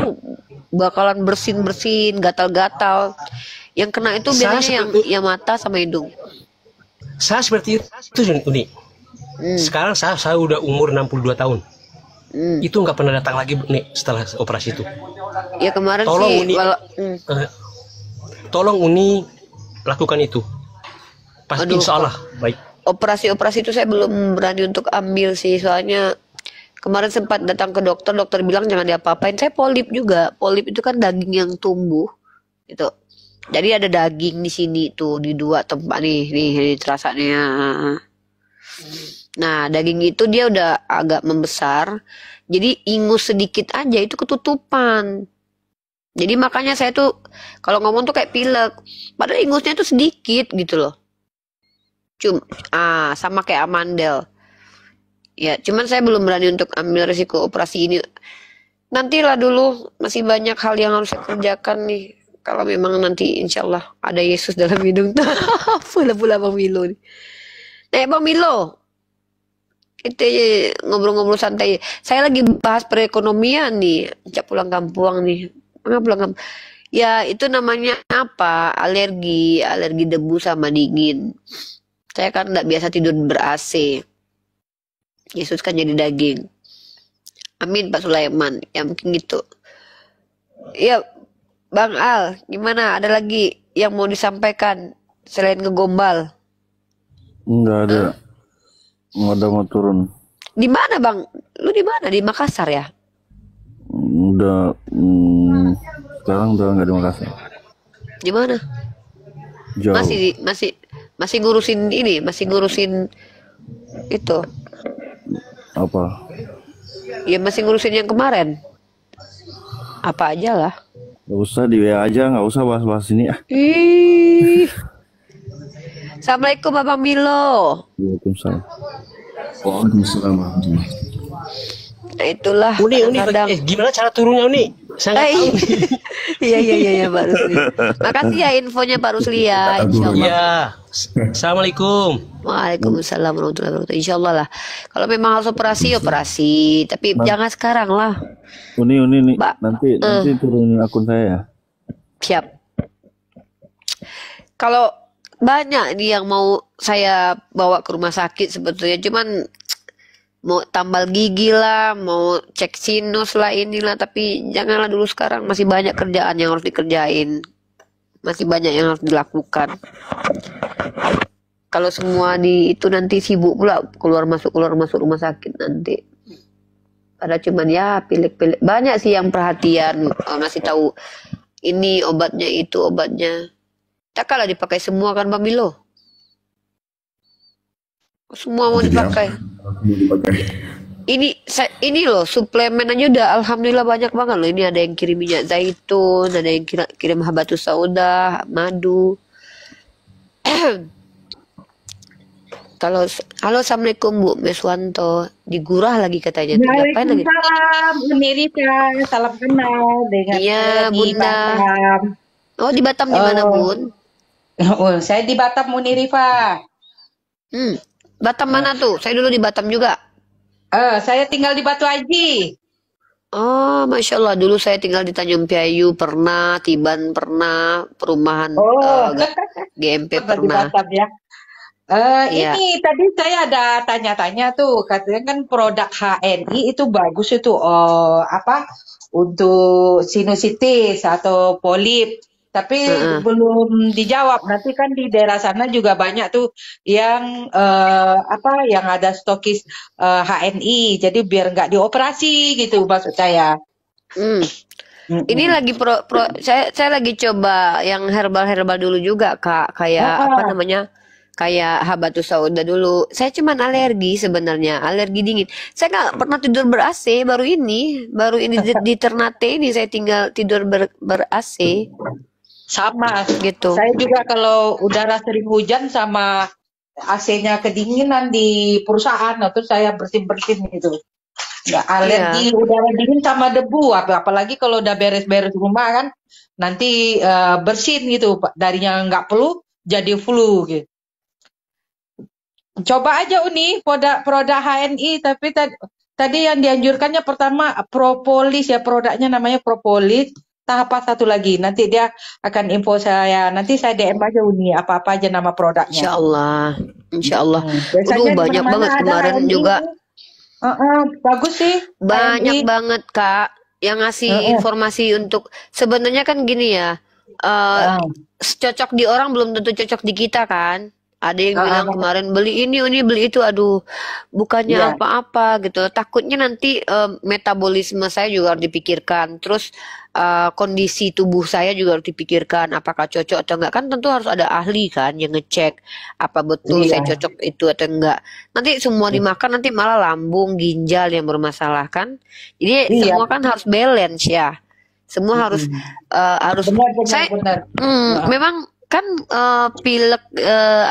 bakalan bersin gatal-gatal. Yang kena itu biasanya yang mata sama hidung. Saya seperti itu Uni. Sekarang saya udah umur 62 tahun. Itu nggak pernah datang lagi nih setelah operasi itu. Ya kemarin tolong sih Uni, tolong Uni lakukan itu. Pasti insya Allah baik. Operasi-operasi itu saya belum berani untuk ambil sih, soalnya kemarin sempat datang ke dokter bilang jangan diapa-apain. Saya polip juga. Polip itu kan daging yang tumbuh itu. Jadi ada daging di sini tuh di 2 tempat nih terasa nih. Nah, daging itu dia udah agak membesar. Jadi ingus sedikit aja itu ketutupan. Jadi makanya saya tuh kalau ngomong tuh kayak pilek. Padahal ingusnya tuh sedikit gitu loh. Sama kayak amandel. Ya, cuman saya belum berani untuk ambil risiko operasi ini. Nantilah dulu, masih banyak hal yang harus saya kerjakan nih. Kalau memang nanti insya Allah ada Yesus dalam hidung. Pula Bang Milo nih. Bang Milo, kita ngobrol-ngobrol santai. Saya lagi bahas perekonomian nih. Sejak pulang kampung nih. Ya itu namanya apa? Alergi debu sama dingin. Saya kan nggak biasa tidur ber-AC. Yesus kan jadi daging. Amin Pak Sulaiman. Ya mungkin gitu. Ya Bang Al, gimana? Ada lagi yang mau disampaikan selain ngegombal? Enggak ada. Mau turun. Di mana Bang? Lu di mana? Di Makassar ya? Udah sekarang udah nggak di Makassar. Di mana? Jauh. Masih ngurusin ini, masih ngurusin itu. Apa? Ya masih ngurusin yang kemarin. Apa aja lah. Gak usah di WA aja, nggak usah bahas-bahas ini. Assalamualaikum Abang Milo. Waalaikumsalam. Waalaikumsalam. Nah itulah. Uni, gimana cara turunnya Uni? Saya nggak tahu. Iya Pak Rusli. Makasih ya infonya Pak Rusli ya. Insyaallah. Iya. Assalamualaikum. Waalaikumsalam warahmatullahi wabarakatuh. Insyaallah lah. Kalau memang harus operasi, tapi jangan sekarang lah. Uni nih. Nanti turunin akun saya ya. Siap. Kalau banyak nih yang mau saya bawa ke rumah sakit sebetulnya, cuman mau tambal gigi lah, mau cek sinus lah, inilah, tapi janganlah dulu, sekarang masih banyak kerjaan yang harus dikerjain, masih banyak yang harus dilakukan. Kalau semua itu nanti sibuk pula keluar masuk rumah sakit nanti. Padahal cuman ya pilek-pilek, banyak sih yang perhatian ngasih tahu ini obatnya, itu obatnya. Tak kalah dipakai semua kan Bang Milo. Semua mau dipakai. Ini loh suplemen aja udah alhamdulillah banyak banget loh. Ini ada yang kirim minyak zaitun, ada yang kirim habatus sauda, madu. Halo assalamualaikum Bu Meswanto, digurah lagi katanya. Waalaikumsalam Uni Rita, salam kenal dengan Bunda. Oh di Batam di mana Bun? Saya di Batam Uni Rifa. Batam mana tuh? Saya dulu di Batam juga. Saya tinggal di Batu Aji. Oh, Masya Allah. Dulu saya tinggal di Tanjung Piayu pernah, Tiban pernah, perumahan GMP pernah. Di Batam ya. Ini tadi saya ada tanya-tanya tuh, katanya kan produk HNI itu bagus itu untuk sinusitis atau polip. Tapi belum dijawab. Nanti kan di daerah sana juga banyak tuh yang yang ada stokis HNI. Jadi biar nggak dioperasi gitu maksud saya. Ini lagi saya lagi coba yang herbal dulu juga Kak, kayak apa namanya? Kayak habatus sauda dulu. Saya cuman alergi sebenarnya, alergi dingin. Saya nggak pernah tidur ber-AC, baru ini di Ternate ini saya tinggal tidur ber-AC. Sama. Gitu. Saya juga kalau udara sering hujan sama AC-nya kedinginan di perusahaan, terus saya bersin-bersin gitu. Nggak alergi udara dingin sama debu, apalagi kalau udah beres-beres rumah kan, nanti bersin gitu, darinya nggak perlu jadi flu gitu. Coba aja Uni produk HNI, tapi tadi yang dianjurkannya pertama propolis ya, produknya namanya propolis. Apa satu lagi? Nanti dia akan info saya. Nanti saya DM aja Uni apa-apa aja nama produknya. Insya Allah. Banyak banget kemarin HNI juga. Bagus sih. Banyak banget Kak yang ngasih informasi untuk sebenarnya kan gini ya. Cocok di orang belum tentu cocok di kita kan. Ada yang bilang kemarin beli ini beli itu, aduh bukannya apa-apa gitu. Takutnya nanti metabolisme saya juga harus dipikirkan. Terus kondisi tubuh saya juga harus dipikirkan apakah cocok atau enggak. Kan tentu harus ada ahli kan yang ngecek apa betul saya cocok itu atau enggak. Nanti semua dimakan nanti malah lambung, ginjal yang bermasalah kan. Jadi semua kan harus balance ya. Semua harus benar. Memang kan pilek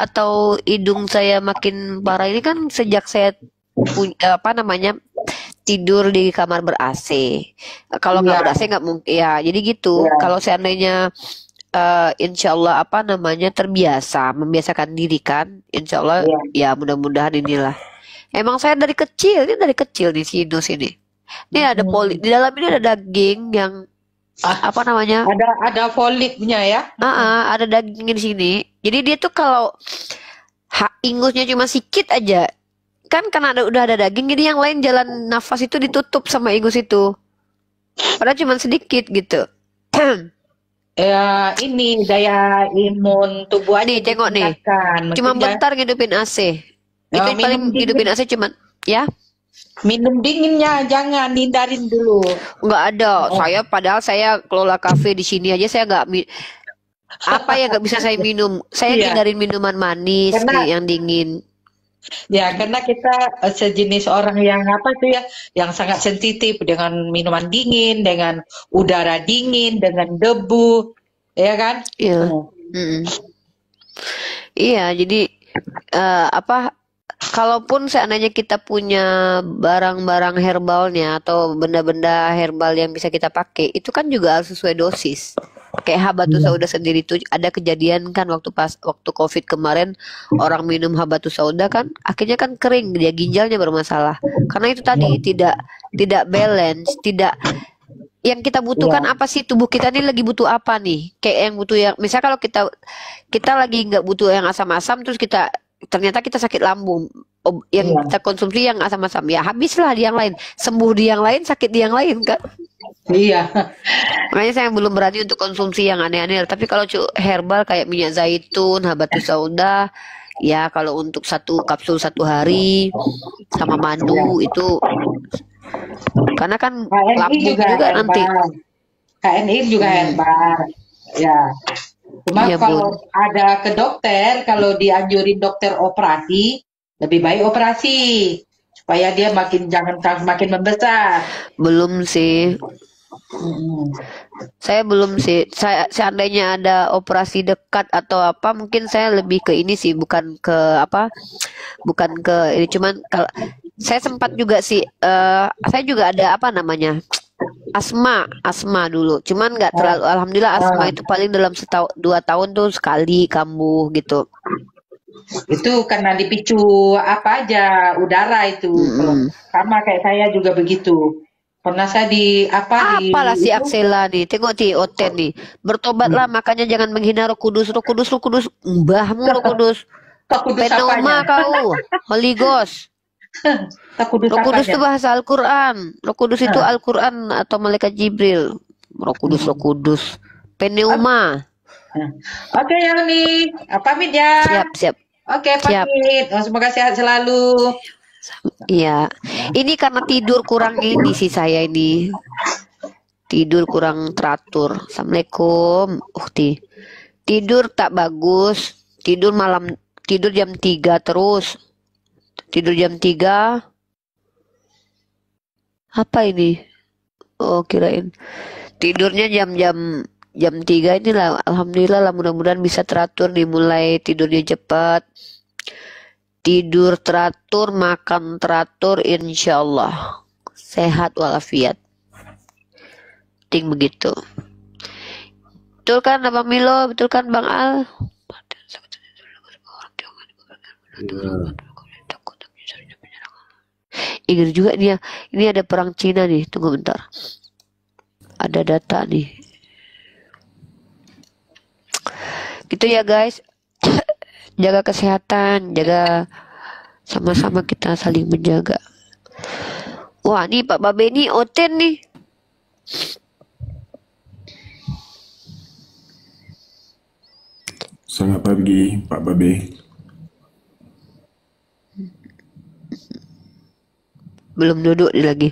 atau hidung saya makin parah ini kan sejak saya tidur di kamar ber-AC. Kalau nggak ber-AC nggak mungkin ya. Jadi gitu. Kalau seandainya insya Allah terbiasa, membiasakan diri kan, insya Allah ya mudah-mudahan inilah. Emang saya dari kecil nih si Inus ini. Ini ada di dalam ini ada daging yang ada foliknya ya. Ada daging di sini. Jadi dia tuh kalau ingusnya cuma sedikit aja, kan karena udah ada daging, jadi yang lain jalan nafas itu ditutup sama ingus itu. Padahal cuma sedikit gitu. Ya ini daya imun tubuh aja. Nih tengok nih. Cuma bentar ngidupin AC. Itu paling ngidupin AC cuma ya. Minum dinginnya jangan, hindarin dulu. Nggak ada. Padahal saya kelola kafe di sini aja saya nggak apa yang nggak bisa saya minum. Saya hindarin minuman manis yang dingin. Ya, karena kita sejenis orang yang yang sangat sensitif dengan minuman dingin, dengan udara dingin, dengan debu, ya kan? Iya. Iya, jadi kalaupun seandainya kita punya barang-barang herbalnya atau benda-benda herbal yang bisa kita pakai, itu kan juga harus sesuai dosis. Kayak habatus sauda sendiri tuh ada kejadian kan waktu COVID kemarin, orang minum habatus sauda kan akhirnya kan kering, dia ginjalnya bermasalah. Karena itu tadi tidak balance, tidak yang kita butuhkan apa sih, tubuh kita ini lagi butuh apa nih? Kayak yang butuh misalnya kalau kita lagi nggak butuh yang asam-asam, terus ternyata kita sakit lambung, yang kita konsumsi yang asam-asam, ya habislah di yang lain, sembuh di yang lain, sakit di yang lain kan. Iya. Makanya saya belum berani untuk konsumsi yang aneh-aneh. Tapi kalau herbal kayak minyak zaitun, habatus sauda, ya kalau untuk 1 kapsul 1 hari sama madu itu, karena kan lambung juga nanti. HNI juga herbal, ya. Cuma kalau ada ke dokter, kalau dianjurin dokter operasi, lebih baik operasi supaya dia jangan makin membesar. Belum sih. Saya belum sih. Seandainya ada operasi dekat atau apa, mungkin saya lebih ke ini sih, bukan ke ini. Cuman kalau saya sempat juga sih, saya juga ada asma dulu, cuman nggak terlalu, alhamdulillah asma itu paling dalam 2 tahun tuh sekali kambuh gitu. Itu karena dipicu udara itu. Sama kayak saya juga begitu. Pernah saya apalah si Aksela nih, tengok Oten nih, bertobatlah makanya jangan menghina Roh Kudus, mbahmu Roh Kudus. Penoma kau, Holy Ghost. Roh Kudus itu bahasa Al-Quran. Roh Kudus itu Al-Quran atau malaikat Jibril. Roh Kudus. Pneuma. Oke, Yani. Pamit ya. Siap. Oke, pamit. Semoga sehat selalu. Iya. Ini karena tidur kurang ini sih saya ini. Tidur kurang teratur. Assalamualaikum, Ukti. Tidur tak bagus. Tidur jam 3 terus. Tidur jam 3. Apa ini? Oh, kirain. Tidurnya jam 3 ini lah. Alhamdulillah lah, mudah-mudahan bisa teratur nih, mulai tidurnya cepat. Tidur teratur, makan teratur, insya Allah sehat walafiat. Ting begitu. Betul kan Abang Milo? Betul kan Bang Al? Ingat juga nih ya, ini ada perang Cina nih. Tunggu bentar. Ada data nih. Gitu ya guys. Jaga kesehatan, jaga, sama-sama kita saling menjaga. Wah, nih Pak Babe ini Oten nih. Selamat pagi Pak Babe. Belum duduk nih lagi.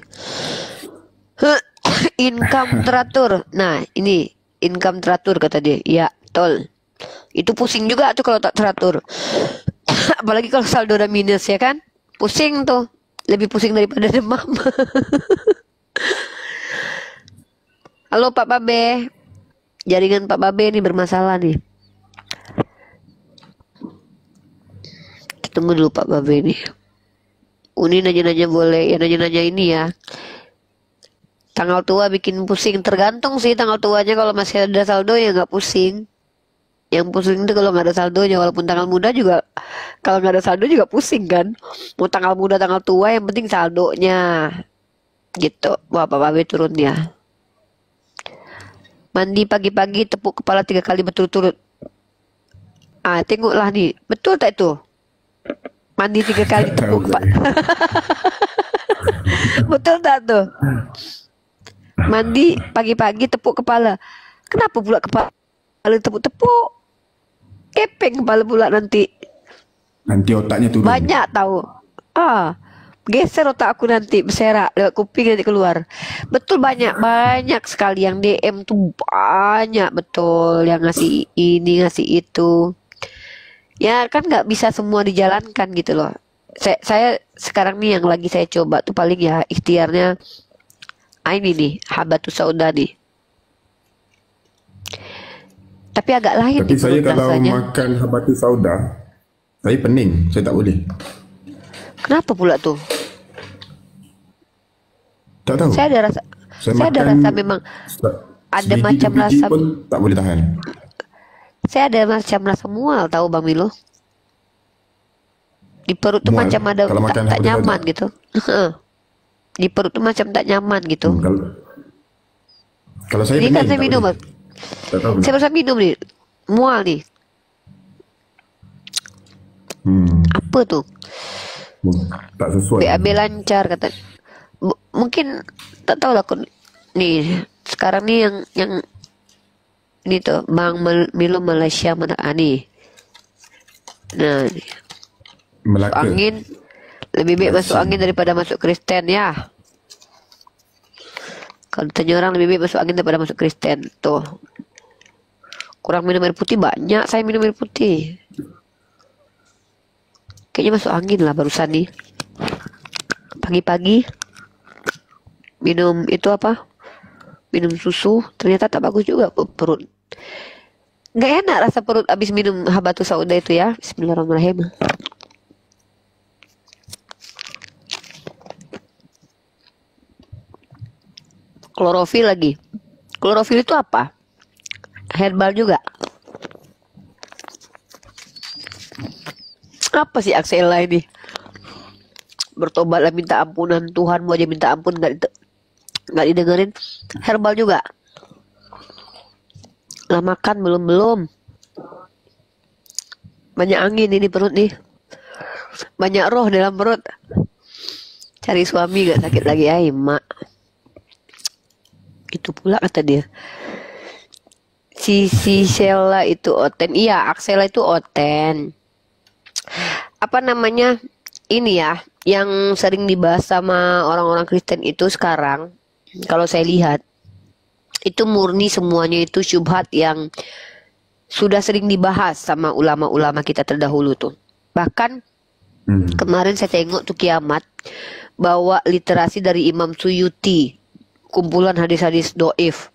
Income teratur. Nah, ini income teratur kata dia. Ya, tol. Itu pusing juga tuh kalau tak teratur. Apalagi kalau saldo udah minus ya kan? Pusing tuh. Lebih pusing daripada demam. Halo Pak Babe. Jaringan Pak Babe ini bermasalah nih. Tunggu dulu Pak Babe nih. Uni nanya-nanya boleh. Ya nanya-nanya ini ya. Tanggal tua bikin pusing. Tergantung sih tanggal tuanya. Kalau masih ada saldo ya nggak pusing. Yang pusing itu kalau nggak ada saldonya. Walaupun tanggal muda juga, kalau nggak ada saldo juga pusing kan. Mau tanggal muda tanggal tua yang penting saldonya. Gitu. Wah Pak Babe turun ya. Mandi pagi-pagi tepuk kepala 3 kali berturut-turut. Ah, tengoklah nih. Betul tak itu? Mandi 3 kali tepuk kepala. Betul tak tuh? Mandi pagi-pagi tepuk kepala. Kenapa pula kepala tepuk-tepuk? Kepeng kepala pula nanti. Nanti otaknya turun. Banyak tahu. Geser otak aku nanti berserak lewat kuping nanti keluar. Betul, banyak sekali yang DM tuh, banyak betul yang ngasih ini ngasih itu. Ya kan nggak bisa semua dijalankan gitu loh. Saya sekarang nih yang lagi saya coba tuh paling ya ikhtiarnya ini nih Habatus Sauda nih. Tapi agak lain. Tapi saya kalau rasanya makan Habatus Sauda, saya pening, saya tak boleh. Kenapa pula tuh? Tak tahu. Saya ada rasa memang ada macam rasa pun tak boleh tahan. Saya ada macam rasa mual tahu Bang Milo. Di perut tuh macam ada tak nyaman gitu. Di perut tuh macam tak nyaman gitu. Kalau saya ini kan saya minum, saya baru minum nih, mual nih. Apa tuh? Tak sesuai. BAB lancar kata. Mungkin tak tahu lah nih sekarang nih yang ini tuh Bang Milo Malaysia mana nih. Nah, masuk angin lebih baik masuk angin daripada masuk Kristen ya. Kalau tanya orang lebih baik masuk angin daripada masuk Kristen tuh. Kurang minum air putih banyak, saya minum air putih. Kayaknya masuk angin lah barusan nih. Pagi-pagi minum itu apa? Minum susu, ternyata tak bagus juga perut. Nggak enak rasa perut abis minum Habatus Sauda itu ya. Bismillahirrahmanirrahim. Klorofil lagi. Klorofil itu apa? Herbal juga. Apa sih Aksela ini? Bertobatlah, minta ampunan Tuhan, mau aja minta ampun nggak didengerin. Herbal juga. Lah makan belum. Banyak angin ini perut nih. Banyak roh dalam perut. Cari suami gak sakit lagi ya mak. Itu pula kata dia. Si Sheila itu Oten. Iya, Aksela itu Oten. Apa namanya? Ini ya, yang sering dibahas sama orang-orang Kristen itu sekarang, kalau saya lihat, Itu murni semuanya itu syubhat yang sudah sering dibahas sama ulama-ulama kita terdahulu tuh. Bahkan kemarin saya tengok tuh Kiamat bawa literasi dari Imam Suyuti, kumpulan hadis-hadis doif,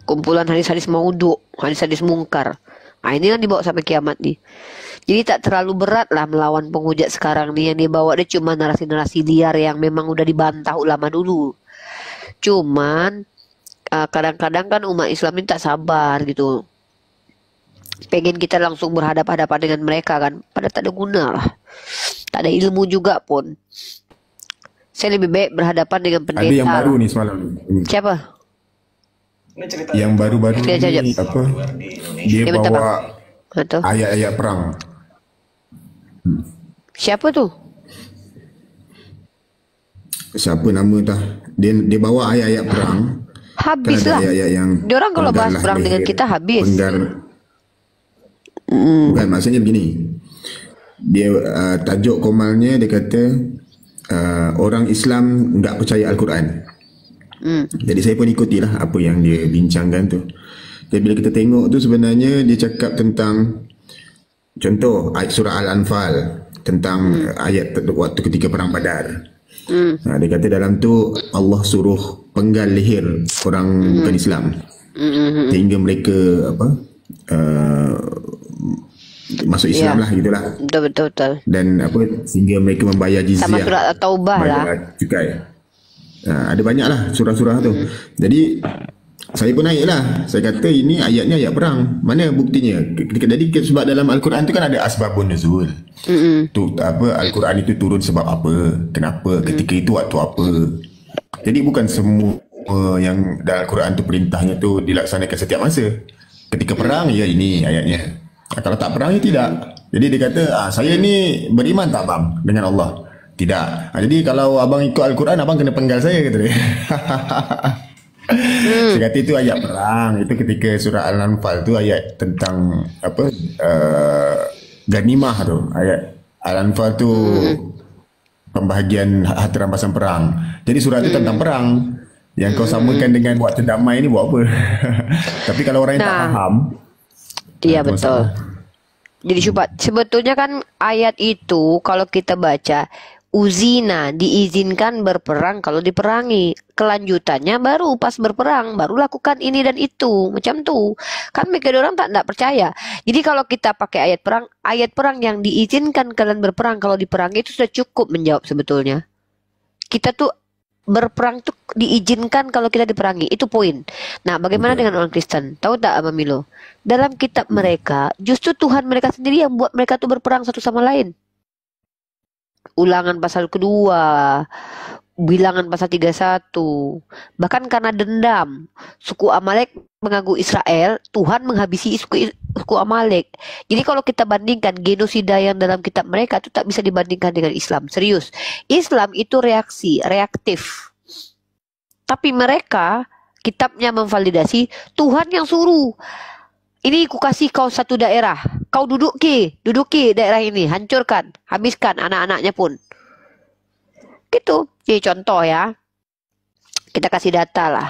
kumpulan hadis-hadis maudhu, hadis-hadis mungkar. Nah ini kan dibawa sampai Kiamat nih. Jadi tak terlalu berat lah melawan penghujat sekarang nih. Yang dibawa dia cuma narasi-narasi liar yang memang udah dibantah ulama dulu. Cuman kadang-kadang kan umat Islam ini tak sabar gitu. Pengen kita langsung berhadapan-hadapan dengan mereka kan. Padahal tak ada guna lah. Tak ada ilmu juga pun. Saya lebih baik berhadapan dengan pendeta. Ada yang baru nih semalam. Siapa? Yang baru-baru ini apa? Dia bawa ayat-ayat perang. Siapa tuh? Siapa nama dah? Dia bawa ayat-ayat perang. Habis kan lah. Ayat-ayat yang diorang kalau bahas perang dengan kita habis. Bukan, maksudnya begini. Dia tajuk komalnya dia kata orang Islam enggak percaya Al-Quran. Jadi saya pun ikutilah apa yang dia bincangkan tu. Jadi bila kita tengok tu sebenarnya dia cakap tentang contoh ayat surah Al-Anfal tentang ayat waktu ketika perang Badar. Dia kata dalam tu Allah suruh penggal leher orang bukan Islam sehingga mereka masuk Islam lah gitulah. Betul. Dan sehingga mereka membayar jizyah. Sama surat At-Taubah lah. Cukai. Ada banyak lah surah-surah tu. Jadi saya pun naik lah. Saya kata ini ayatnya ayat perang. Mana buktinya? Jadi sebab dalam Al-Quran tu kan ada asbabun nuzul. Tu Al-Quran itu turun sebab apa? Kenapa? Ketika itu waktu apa? Jadi bukan semua yang dalam Al-Quran tu perintahnya tu dilaksanakan setiap masa. Ketika perang ya ini ayatnya. Kalau tak perang ya tidak. Jadi dia kata saya ni beriman tak bang dengan Allah? Tidak. Jadi kalau abang ikut Al-Quran abang kena penggal saya kata dia. Saya kata itu ayat perang. Itu ketika surah Al-Anfal tu ayat tentang ganimah tu. Ayat Al-Anfal tu pembahagian harta rampasan perang. Jadi surah itu tentang perang. Yang kau samakan dengan waktu damai ni buat apa? Tapi kalau orang yang tak faham. Iya betul. Jadi syubhat. Sebetulnya kan ayat itu kalau kita baca uzina diizinkan berperang kalau diperangi. Kelanjutannya baru pas berperang baru lakukan ini dan itu macam tuh. Kan mereka orang tak percaya. Jadi kalau kita pakai ayat perang yang diizinkan kalian berperang kalau diperangi itu sudah cukup menjawab sebetulnya. Kita tuh berperang tuh diizinkan kalau kita diperangi, itu poin. Nah, bagaimana dengan orang Kristen? Tahu tak Abang Milo? Dalam kitab mereka, justru Tuhan mereka sendiri yang buat mereka tuh berperang satu sama lain. Ulangan pasal kedua, Bilangan pasal 31. Bahkan karena dendam, suku Amalek mengganggu Israel, Tuhan menghabisi suku Amalek. Jadi kalau kita bandingkan genosida yang dalam kitab mereka itu tak bisa dibandingkan dengan Islam. Serius. Islam itu reaktif. Tapi mereka kitabnya memvalidasi Tuhan yang suruh. Ini ku kasih kau satu daerah. Kau duduki daerah ini, hancurkan, habiskan anak-anaknya pun. Gitu. Jadi contoh ya. Kita kasih data lah.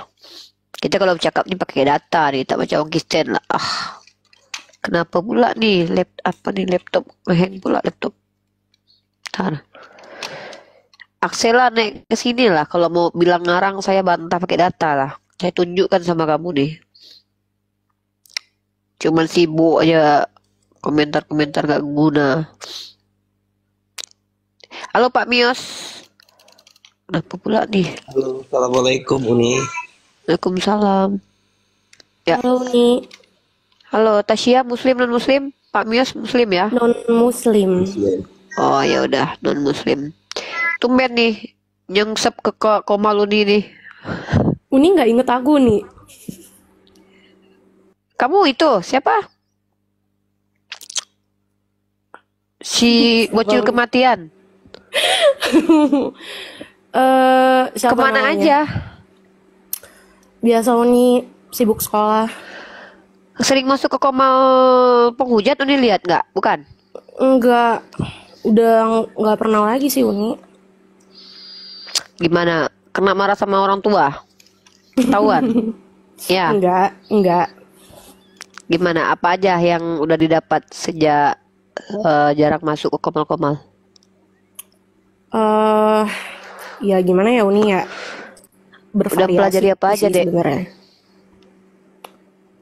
Kita kalau bercakap ni pakai data ni, tak macam orang Kristen lah. Kenapa pula ni laptop hang pula laptop. Tar. Aksela naik ke sini lah kalau mau bilang ngarang saya bantah pakai data lah. Saya tunjukkan sama kamu nih. Cuman sibuk aja komentar-komentar gak guna. Halo Pak Mios. Kenapa pula nih? Halo, Assalamualaikum Uni. Waalaikumsalam. Ya. Halo Uni. Halo Tasya, Muslim non Muslim? Pak Mios Muslim ya? Non Muslim. Oh ya udah non Muslim. Tumben nih nyengsep ke Komal Uni nih. Uni nggak inget aku nih. Kamu itu siapa? Si bocil kematian. Kemana namanya? aja? Biasa Uni sibuk sekolah. Sering masuk ke Komal penghujat Uni lihat nggak? Bukan? Enggak. Udah nggak pernah lagi sih Uni. Gimana? Kena marah sama orang tua? Ketahuan? Ya. Enggak. Gimana? Apa aja yang udah didapat sejak jarak masuk ke Komal-Komal? Ya gimana ya Uni ya? Bervariasi. Udah pelajari apa aja, Dek?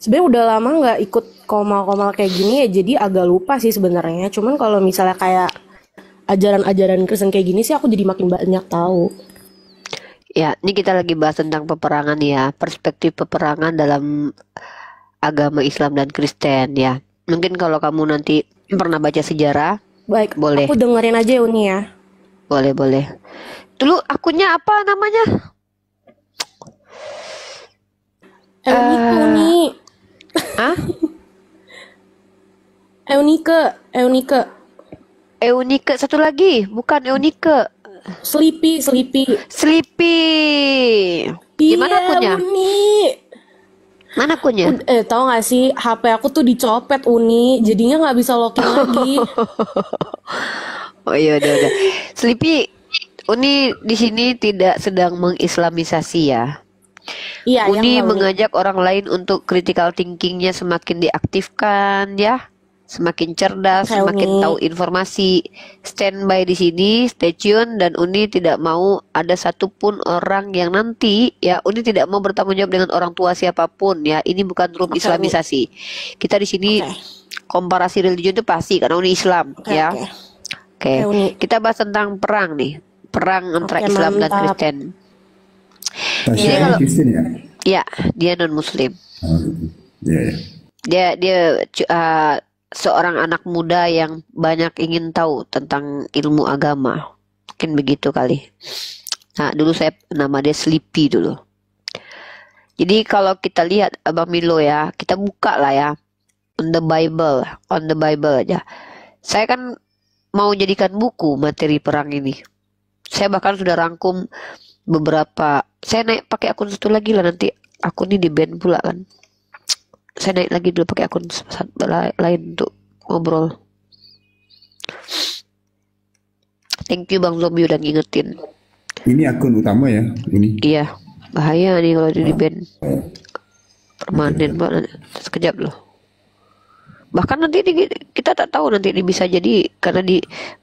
Sebenarnya udah lama nggak ikut Komal-Komal kayak gini ya, jadi agak lupa sih sebenarnya. Cuman kalau misalnya kayak ajaran-ajaran Kristen kayak gini sih aku jadi makin banyak tahu. Ya, ini kita lagi bahas tentang peperangan ya, perspektif peperangan dalam agama Islam dan Kristen ya. Mungkin kalau kamu nanti pernah baca sejarah, baik, boleh. Aku dengerin aja ya Uni ya. Boleh. Dulu akunnya apa namanya? Uni. Hah? Eunike satu lagi, bukan Eunike. Sleepy. Gimana akunnya? Uni. Mana akunnya? Tahu nggak sih, HP aku tuh dicopet Uni, jadinya nggak bisa login lagi. Oh iya udah. Sleepy, Uni di sini tidak sedang mengislamisasi ya. Iya. Uni mengajak orang lain untuk critical thinkingnya semakin diaktifkan ya. Semakin cerdas, semakin tahu informasi. Standby di sini, stay tune, dan Uni tidak mau ada satupun orang yang nanti ya, Uni tidak mau bertanggung jawab dengan orang tua siapapun ya. Ini bukan room islamisasi. Kita di sini komparasi religion itu pasti karena Uni Islam ya. Oke. Kita bahas tentang perang nih, perang antara Islam dan Kristen. Jadi kalau Kristen ya? Ya, dia non Muslim. Dia seorang anak muda yang banyak ingin tahu tentang ilmu agama. Mungkin begitu kali. Nah, dulu nama dia Sleepy dulu. Jadi kalau kita lihat Abang Milo ya, kita buka lah ya. On the Bible aja. Saya kan mau jadikan buku materi perang ini. Saya bahkan sudah rangkum beberapa. Saya naik pakai akun satu lagi lah, nanti akun ini di-ban pula kan. Saya naik lagi dulu pakai akun lain untuk ngobrol. Thank you Bang Zombie udah ngingetin. Ini akun utama ya? Ini. Iya, bahaya nih kalau di-ban. Permanen banget. Sekejap loh. Bahkan nanti kita tak tahu nanti ini bisa jadi karena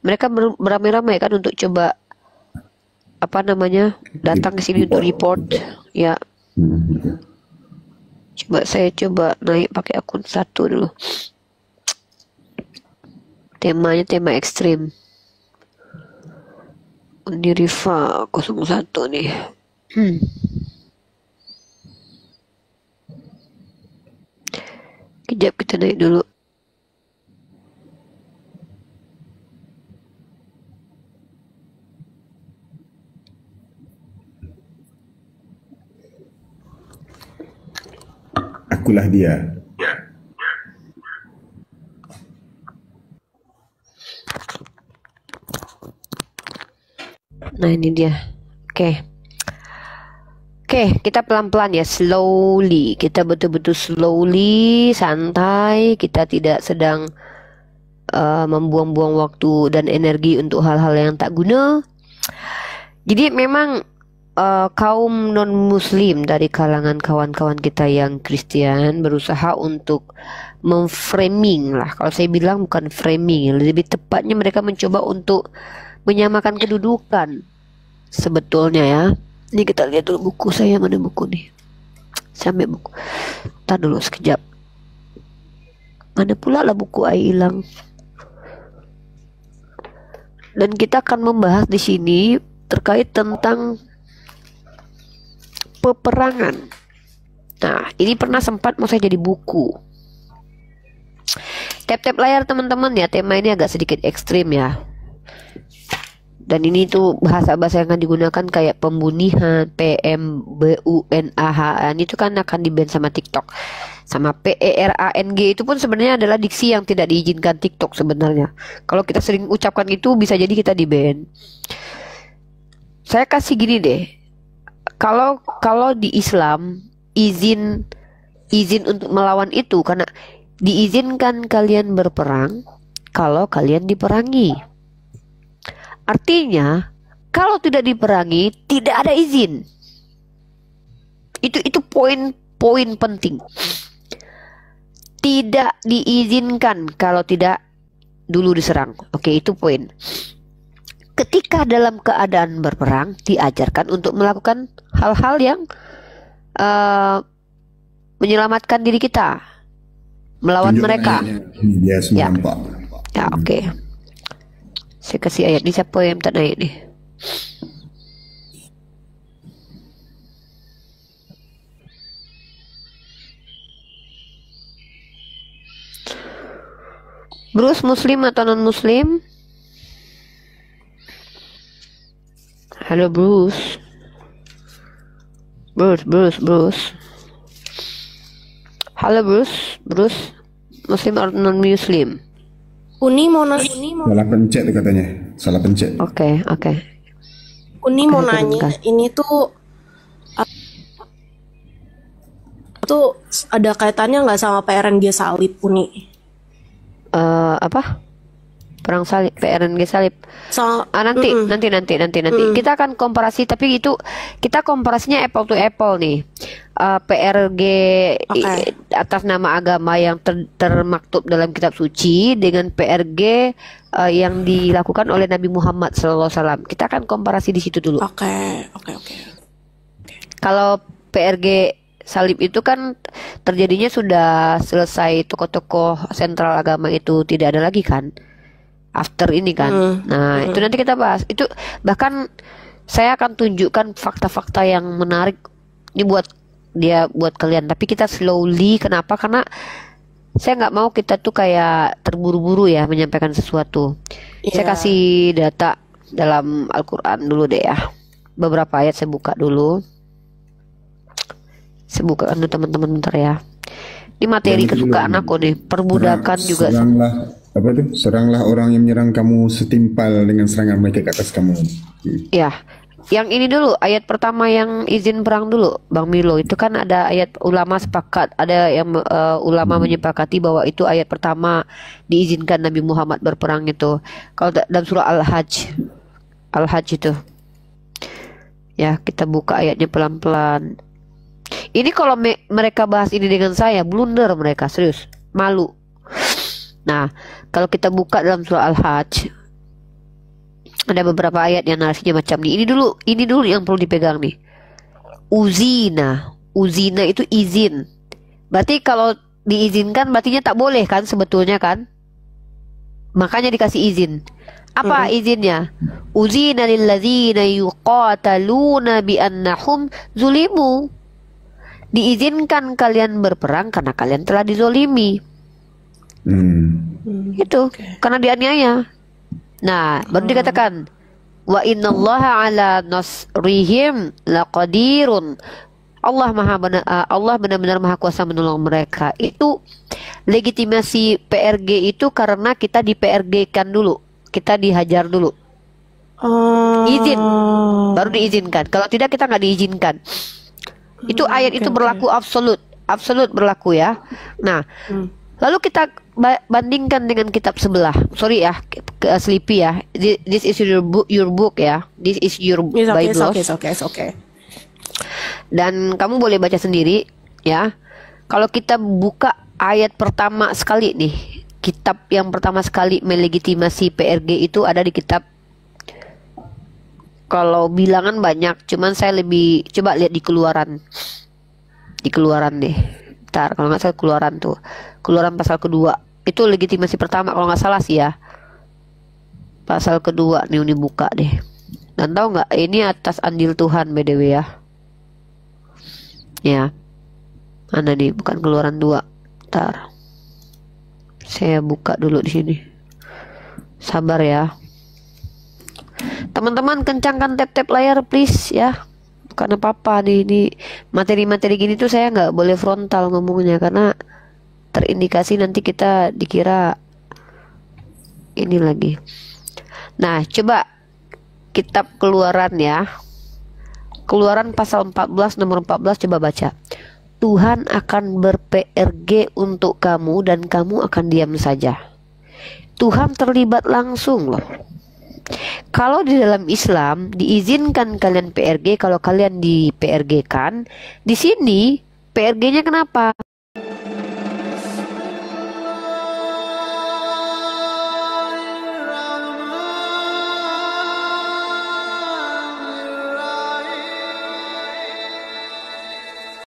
mereka beramai-ramai kan untuk coba datang ke sini untuk report ya. Saya coba naik pakai akun satu dulu. Temanya tema ekstrim. Unirifa 01 nih. Kejap kita naik dulu. Akulah dia. Nah ini dia. Oke, kita pelan-pelan ya, slowly. Kita betul-betul slowly, santai. Kita tidak sedang membuang-buang waktu dan energi untuk hal-hal yang tak guna. Jadi memang kaum non-muslim dari kalangan kawan-kawan kita yang Kristen berusaha untuk memframing lah. Kalau saya bilang bukan framing, lebih tepatnya mereka mencoba untuk menyamakan kedudukan sebetulnya ya. Ini kita lihat dulu buku saya, mana buku nih. Saya ambil buku. Ntar dulu sekejap. Mana pula lah buku ai hilang. Dan kita akan membahas di sini terkait tentang peperangan. Nah, ini pernah sempat mau saya jadi buku. Tap-tap layar teman-teman ya, tema ini agak sedikit ekstrim ya. Dan ini tuh bahasa-bahasa yang akan digunakan kayak pembunihan, PMBUNAH, itu kan akan di-ban sama TikTok. Sama PERANG itu pun sebenarnya adalah diksi yang tidak diizinkan TikTok sebenarnya. Kalau kita sering ucapkan itu bisa jadi kita di-ban. Saya kasih gini deh. Kalau di Islam izin untuk melawan itu karena diizinkan kalian berperang kalau kalian diperangi. Artinya kalau tidak diperangi tidak ada izin. Itu poin-poin penting. Tidak diizinkan kalau tidak dulu diserang. Oke, itu poin. Ketika dalam keadaan berperang, diajarkan untuk melakukan hal-hal yang menyelamatkan diri kita, melawan mereka. Ya, Ya, ya, oke. Saya kasih ayat ini, siapa yang tak naik nih? Bruce, muslim atau non muslim? Halo Bruce. Bruce. Halo Bruce. Muslim atau non muslim? Uni mau Salah pencet katanya. Salah pencet. Oke. Uni mau nanya, ini tuh ada kaitannya nggak sama PRNG salib, Uni? Apa? Perang salib, PRNG salib. Nanti. Kita akan komparasi, tapi itu kita komparasinya apple to apple nih. PRG atas nama agama yang termaktub dalam kitab suci dengan PRG yang dilakukan oleh Nabi Muhammad SAW. Kita akan komparasi di situ dulu. Oke. Kalau PRG salib itu kan terjadinya sudah selesai, tokoh-tokoh sentral agama itu tidak ada lagi kan, after ini kan. Itu nanti kita bahas. Itu bahkan saya akan tunjukkan fakta-fakta yang menarik ini buat kalian. Tapi kita slowly. Kenapa? Karena saya nggak mau kita tuh kayak terburu-buru ya menyampaikan sesuatu. Saya kasih data dalam Al-Quran dulu deh ya. Beberapa ayat saya buka dulu. Saya buka dulu teman-teman bentar ya. Ini materi kesukaan aku nih. Perbudakan juga. Seranglah orang yang menyerang kamu setimpal dengan serangan mereka ke atas kamu. Ya. Yang ini dulu, ayat pertama yang izin perang dulu, Bang Milo. Itu kan ada ayat ulama sepakat, ada yang ulama menyepakati bahwa itu ayat pertama diizinkan Nabi Muhammad berperang itu. Kalau dalam surah Al-Hajj itu. Ya, kita buka ayatnya pelan-pelan. Ini kalau mereka bahas ini dengan saya, blunder mereka, serius, malu. Nah, kalau kita buka dalam surah Al-Hajj, ada beberapa ayat yang narasinya macam ini. Ini dulu yang perlu dipegang nih. Uzina itu izin. Berarti kalau diizinkan berartinya tak boleh kan sebetulnya kan? Makanya dikasih izin. Apa izinnya? Uzina lilladzina yuqataluna bi annahum zulimu. Diizinkan kalian berperang karena kalian telah dizolimi. Itu karena dianiaya. Nah, baru dikatakan wa innallaha ala nasrihim laqadirun. Allah benar-benar maha kuasa menolong mereka. Itu legitimasi PRG itu karena kita di PRG-kan dulu. Kita dihajar dulu. Izin baru diizinkan. Kalau tidak kita nggak diizinkan. Itu ayat itu berlaku absolut berlaku ya. Nah, lalu kita bandingkan dengan kitab sebelah. Sorry ya, Sleepy ya. This is your book ya. This is your Bible. It's okay. Dan kamu boleh baca sendiri ya. Kalau kita buka ayat pertama sekali nih, kitab yang pertama sekali melegitimasi PRG itu ada di kitab. Kalau bilangan banyak, cuman saya lebih coba lihat di Keluaran. Di Keluaran deh. Bentar, kalau nggak salah Keluaran tuh. Keluaran pasal kedua. Itu legitimasi pertama kalau nggak salah sih ya. Pasal kedua nih buka deh. Dan tahu nggak, ini atas andil Tuhan BDW ya. Ya. Mana nih? Bukan Keluaran 2. Bentar. Saya buka dulu di sini. Sabar ya. Teman-teman kencangkan tap-tap layar please ya. Karena apa-apa nih, ini materi-materi gini tuh saya nggak boleh frontal ngomongnya karena terindikasi nanti kita dikira ini lagi. Nah, coba kitab Keluaran ya. Keluaran pasal 14 nomor 14 coba baca. Tuhan akan ber-PRG untuk kamu dan kamu akan diam saja. Tuhan terlibat langsung loh. Kalau di dalam Islam diizinkan kalian PRG kalau kalian di PRG kan, di sini PRG-nya kenapa?